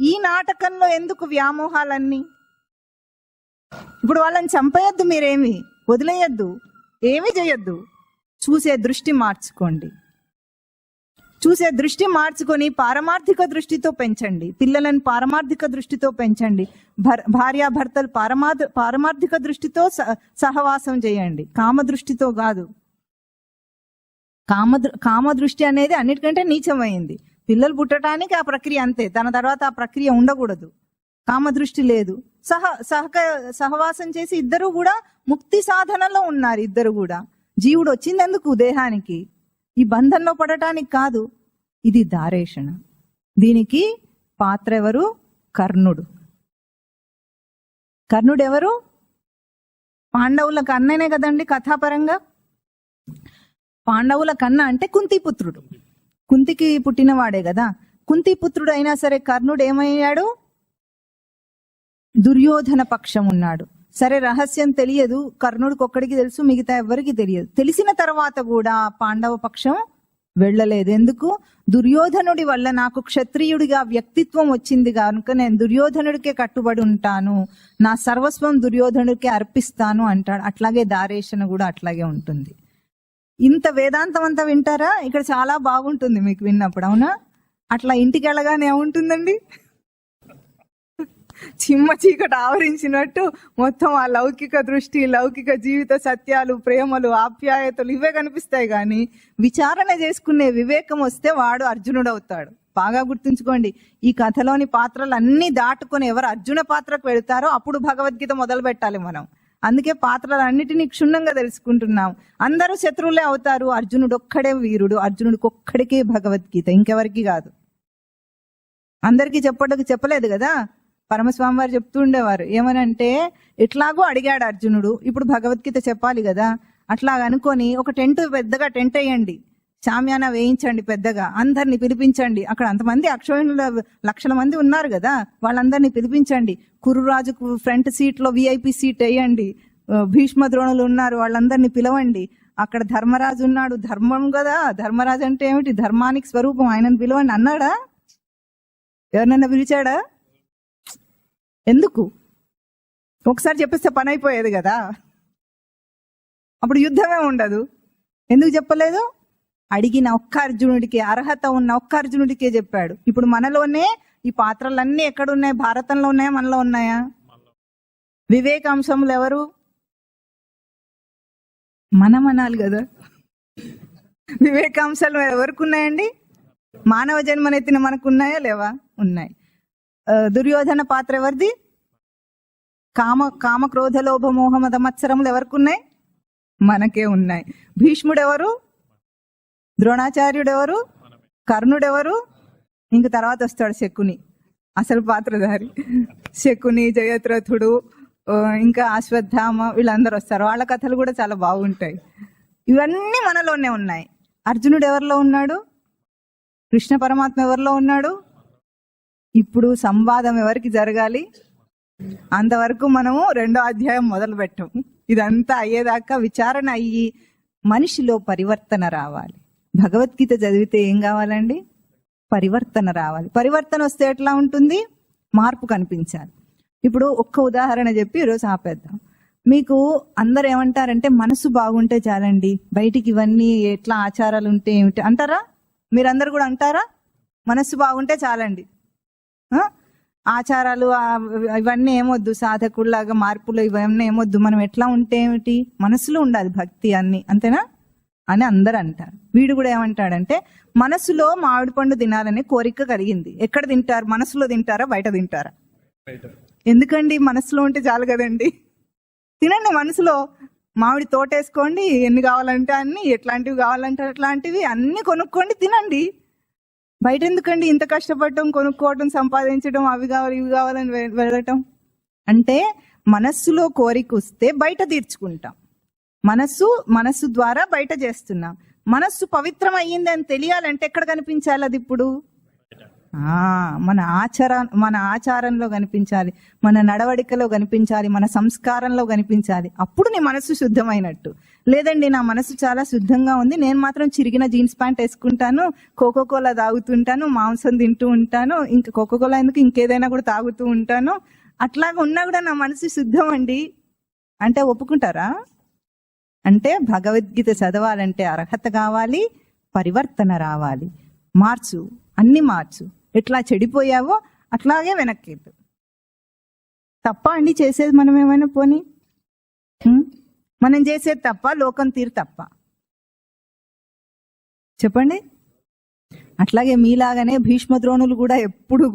ఈ నాటకంలో ఎందుకు వ్యామోహాలన్నీ? ఇప్పుడు వాళ్ళని చంపేయద్దు, మీరేమి వదిలేయద్దు, ఏమీ చేయొద్దు. చూసే దృష్టి మార్చుకోండి. చూసే దృష్టి మార్చుకొని పారమార్థిక దృష్టితో పెంచండి. పిల్లలను పారమార్థిక దృష్టితో పెంచండి. భార్యాభర్తలు పారమార్థిక దృష్టితో సహవాసం చేయండి, కామదృష్టితో కాదు. కామదృష్టి అనేది అన్నిటికంటే నీచమైంది. పిల్లలు పుట్టడానికి ఆ ప్రక్రియ అంతే, దాని తర్వాత ఆ ప్రక్రియ ఉండకూడదు. కామదృష్టి లేదు. సహవాసం చేసి ఇద్దరు కూడా ముక్తి సాధనలో ఉన్నారు. ఇద్దరు కూడా జీవుడు వచ్చిందెందుకు దేహానికి? ఈ బంధంలో పడటానికి కాదు. ఇది దారేషణ. దీనికి పాత్ర ఎవరు? కర్ణుడు. కర్ణుడు ఎవరు? పాండవులకు అన్ననే కదండి కథాపరంగా. పాండవుల కన్న అంటే కుంతిపుత్రుడు. కుంతికి పుట్టినవాడే కదా. కుంతిపుత్రుడు అయినా సరే కర్ణుడు ఏమయ్యాడు? దుర్యోధన పక్షం ఉన్నాడు. సరే, రహస్యం తెలియదు, కర్ణుడికి ఒక్కడికి తెలుసు, మిగతా ఎవరికి తెలియదు. తెలిసిన తర్వాత కూడా పాండవ పక్షం వెళ్ళలేదు. ఎందుకు? దుర్యోధనుడి వల్ల నాకు క్షత్రియుడిగా వ్యక్తిత్వం వచ్చింది కనుక నేను దుర్యోధనుడికే కట్టుబడి ఉంటాను, నా సర్వస్వం దుర్యోధనుడికే అర్పిస్తాను అంటాడు. అట్లాగే దారేషణ కూడా అట్లాగే ఉంటుంది. ఇంత వేదాంతం అంతా వింటారా? ఇక్కడ చాలా బాగుంటుంది మీకు విన్నప్పుడు, అవునా? అట్లా ఇంటికి వెళ్ళగానే ఏముంటుందండి? చిమ్మ చీకటి ఆవరించినట్టు మొత్తం ఆ లౌకిక దృష్టి, లౌకిక జీవిత సత్యాలు, ప్రేమలు, ఆప్యాయతలు ఇవే కనిపిస్తాయి. కానీ విచారణ చేసుకునే వివేకం వస్తే వాడు అర్జునుడు అవుతాడు. బాగా గుర్తుంచుకోండి, ఈ కథలోని పాత్రలు అన్ని దాటుకొని ఎవరు అర్జున పాత్రకు వెళ్తారో అప్పుడు భగవద్గీత మొదలు పెట్టాలి మనం. అందుకే పాత్రలన్నిటినీ క్షుణ్ణంగా తెలుసుకుంటున్నాం. అందరూ శత్రువులే అవుతారు, అర్జునుడు ఒక్కడే వీరుడు. అర్జునుడికి ఒక్కడికే భగవద్గీత, ఇంకెవరికి కాదు. అందరికీ చెప్పలేదు కదా. పరమస్వామి వారు చెప్తూ ఉండేవారు ఏమనంటే, ఎట్లాగో అడిగాడు అర్జునుడు, ఇప్పుడు భగవద్గీత చెప్పాలి కదా. అట్లాగ అనుకొని ఒక పెద్దగా టెంట్ వేయండి, శామ్యాన వేయించండి, పెద్దగా అందరిని పిలిపించండి. అక్కడ అంతమంది లక్షల మంది ఉన్నారు కదా, వాళ్ళందరినీ పిలిపించండి. కురురాజుకు ఫ్రంట్ సీట్ లో VIP సీట్ వేయండి. భీష్మ ద్రోణులు ఉన్నారు, వాళ్ళందరినీ పిలవండి. అక్కడ ధర్మరాజు ఉన్నాడు, ధర్మం కదా. ధర్మరాజు అంటే ఏమిటి? ధర్మానికి స్వరూపం. ఆయనను పిలవండి అన్నాడా? ఎవరినైనా పిలిచాడా? ఎందుకు? ఒకసారి చెప్పేస్తే పని అయిపోయేది కదా, అప్పుడు యుద్ధమే ఉండదు. ఎందుకు చెప్పలేదు? అడిగిన ఒక్క అర్జునుడికి, అర్హత ఉన్న ఒక్క అర్జునుడికే చెప్పాడు. ఇప్పుడు మనలోనే ఈ పాత్రలన్నీ ఎక్కడున్నాయి? భారతంలో ఉన్నాయా, మనలో ఉన్నాయా? వివేకాంశములు ఎవరు? మనం అనాలి కదా. వివేకాంశాలు ఎవరికి ఉన్నాయండి? మానవ జన్మనెత్తిన మనకు ఉన్నాయా లేవా? ఉన్నాయి. దుర్యోధన పాత్ర ఎవరిది? కామ క్రోధ లోభ మోహ మద మత్సరములు ఎవరికి ఉన్నాయి? మనకే ఉన్నాయి. భీష్ముడు ఎవరు? ద్రోణాచార్యుడు ఎవరు? కర్ణుడు ఎవరు? ఇంక తర్వాత వస్తాడు శకుని, అసలు పాత్రధారి. శకుని, జయద్రథుడు, ఇంకా అశ్వత్థామ, వీళ్ళందరూ వస్తారు. వాళ్ళ కథలు కూడా చాలా బాగుంటాయి. ఇవన్నీ మనలోనే ఉన్నాయి. అర్జునుడు ఎవరిలో ఉన్నాడు? కృష్ణ పరమాత్మ ఎవరిలో ఉన్నాడు? ఇప్పుడు సంవాదం ఎవరికి జరగాలి? అంతవరకు మనము 2వ అధ్యాయం మొదలు పెట్టాం. ఇదంతా అయ్యేదాకా విచారణ అయ్యి మనిషిలో పరివర్తన రావాలి. భగవద్గీత చదివితే ఏం కావాలండి? పరివర్తన రావాలి. పరివర్తన వస్తే ఎట్లా ఉంటుంది? మార్పు కనిపించాలి. ఇప్పుడు ఒక్క ఉదాహరణ చెప్పి ఈరోజు ఆపేద్దాం. మీకు అందరు ఏమంటారంటే, మనసు బాగుంటే చాలండి, బయటికి ఇవన్నీ ఎట్లా ఆచారాలు ఉంటే ఏమిటి అంటారా? మీరందరు కూడా అంటారా? మనసు బాగుంటే చాలండి, ఆచారాలు ఇవన్నీ ఏమొద్దు, సాధకుల్లాగా మార్పులు ఇవన్నీ ఏమొద్దు, మనం ఎట్లా ఉంటే ఏమిటి, మనసులో ఉండాలి భక్తి అన్ని, అంతేనా అని అందరు అంటారు. వీడు కూడా ఏమంటాడంటే, మనసులో మామిడి పండు తినాలనే కోరిక కలిగింది. ఎక్కడ తింటారు? మనసులో తింటారా, బయట తింటారా? ఎందుకండి? మనసులో ఉంటే చాలు కదండి. తినండి, మనసులో మామిడి తోటేసుకోండి, ఎన్ని కావాలంటే అన్ని, ఎట్లాంటివి కావాలంటే అట్లాంటివి అన్ని కొనుక్కోండి, తినండి. బయట ఎందుకండి ఇంత కష్టపడటం, కొనుక్కోవటం, సంపాదించడం, అవి కావాలి ఇవి కావాలని వెళ్ళటం? అంటే మనస్సులో కోరిక వస్తే బయట తీర్చుకుంటాం. మనస్సు ద్వారా బయట చేస్తున్నాం. మనస్సు పవిత్రం అయ్యింది అని తెలియాలంటే ఎక్కడ కనిపించాలి అది? ఇప్పుడు మన ఆచారంలో కనిపించాలి, మన నడవడికలో కనిపించాలి, మన సంస్కారంలో కనిపించాలి. అప్పుడు నీ మనస్సు శుద్ధమైనట్టు. లేదండి నా మనస్సు చాలా శుద్ధంగా ఉంది, నేను మాత్రం చిరిగిన జీన్స్ ప్యాంట్ వేసుకుంటాను, కోకోకోలా తాగుతుంటాను, మాంసం తింటూ ఉంటాను, ఇంకా కోకోకోలా ఎందుకు ఇంకేదైనా కూడా తాగుతూ ఉంటాను, అట్లాగా ఉన్నా కూడా నా మనసు శుద్ధం అండి అంటే ఒప్పుకుంటారా? అంటే భగవద్గీత చదవాలంటే అర్హత కావాలి, పరివర్తన రావాలి. మార్చు, అన్ని మార్చు. ఎట్లా చెడిపోయావో అట్లాగే వెనక్కి. తప్ప అండి చేసేది మనం ఏమైనా? పోనీ మనం చేసేది తప్ప, లోకం తీరు తప్ప? చెప్పండి. అట్లాగే మీలాగానే భీష్మద్రోణులు కూడా ఎప్పుడు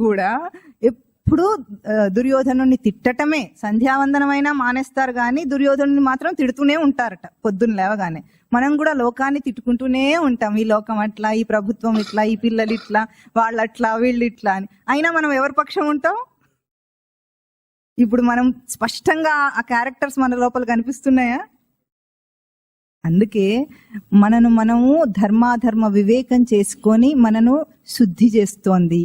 దుర్యోధనుని తిట్టటమే. సంధ్యావందనమైనా మానేస్తారు కానీ దుర్యోధనుని మాత్రం తిడుతూనే ఉంటారట పొద్దున్న లేవగానే. మనం కూడా లోకాన్ని తిట్టుకుంటూనే ఉంటాం. ఈ లోకం అట్లా, ఈ ప్రభుత్వం ఇట్లా, ఈ పిల్లలు ఇట్లా, వాళ్ళట్లా, వీళ్ళు ఇట్లా అని. అయినా మనం ఎవరి పక్షం ఉంటాం? ఇప్పుడు మనం స్పష్టంగా ఆ క్యారెక్టర్స్ మన లోపల కనిపిస్తున్నాయా? అందుకే మనము ధర్మాధర్మ వివేకం చేసుకొని మనను శుద్ధి చేస్తోంది.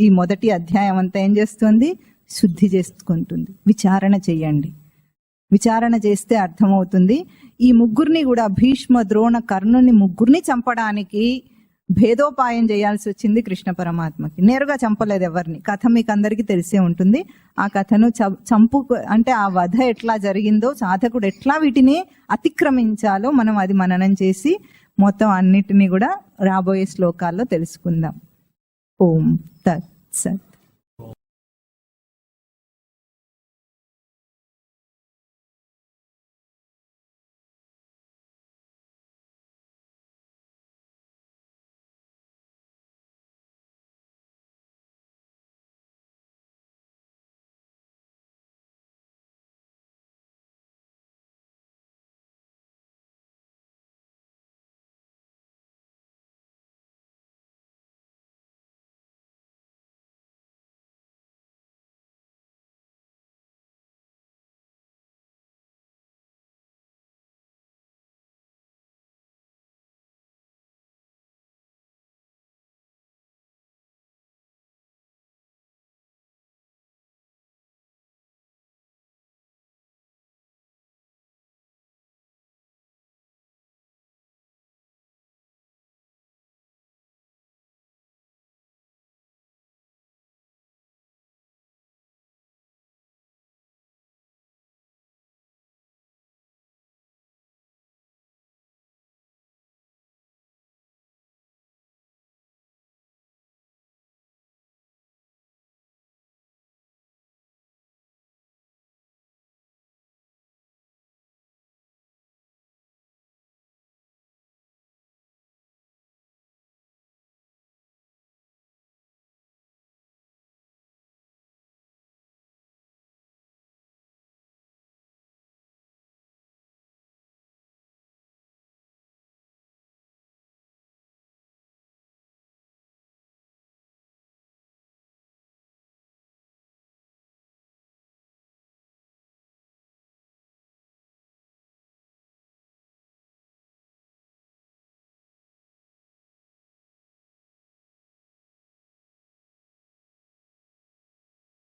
ఈ మొదటి అధ్యాయం అంతా ఏం చేస్తుంది? శుద్ధి చేసుకుంటుంది. విచారణ చెయ్యండి. విచారణ చేస్తే అర్థమవుతుంది. ఈ ముగ్గురిని కూడా, భీష్మ, ద్రోణ, కర్ణుని ముగ్గురిని చంపడానికి భేదోపాయం చేయాల్సి వచ్చింది కృష్ణ పరమాత్మకి. నేరుగా చంపలేదు ఎవరిని. కథ మీకు అందరికీ తెలిసే ఉంటుంది. ఆ కథను అంటే ఆ వధ ఎట్లా జరిగిందో, సాధకుడు ఎట్లా వీటిని అతిక్రమించాలో మనం అది మననం చేసి మొత్తం అన్నిటినీ కూడా రాబోయే శ్లోకాల్లో తెలుసుకుందాం. ఓం తత్ సత్.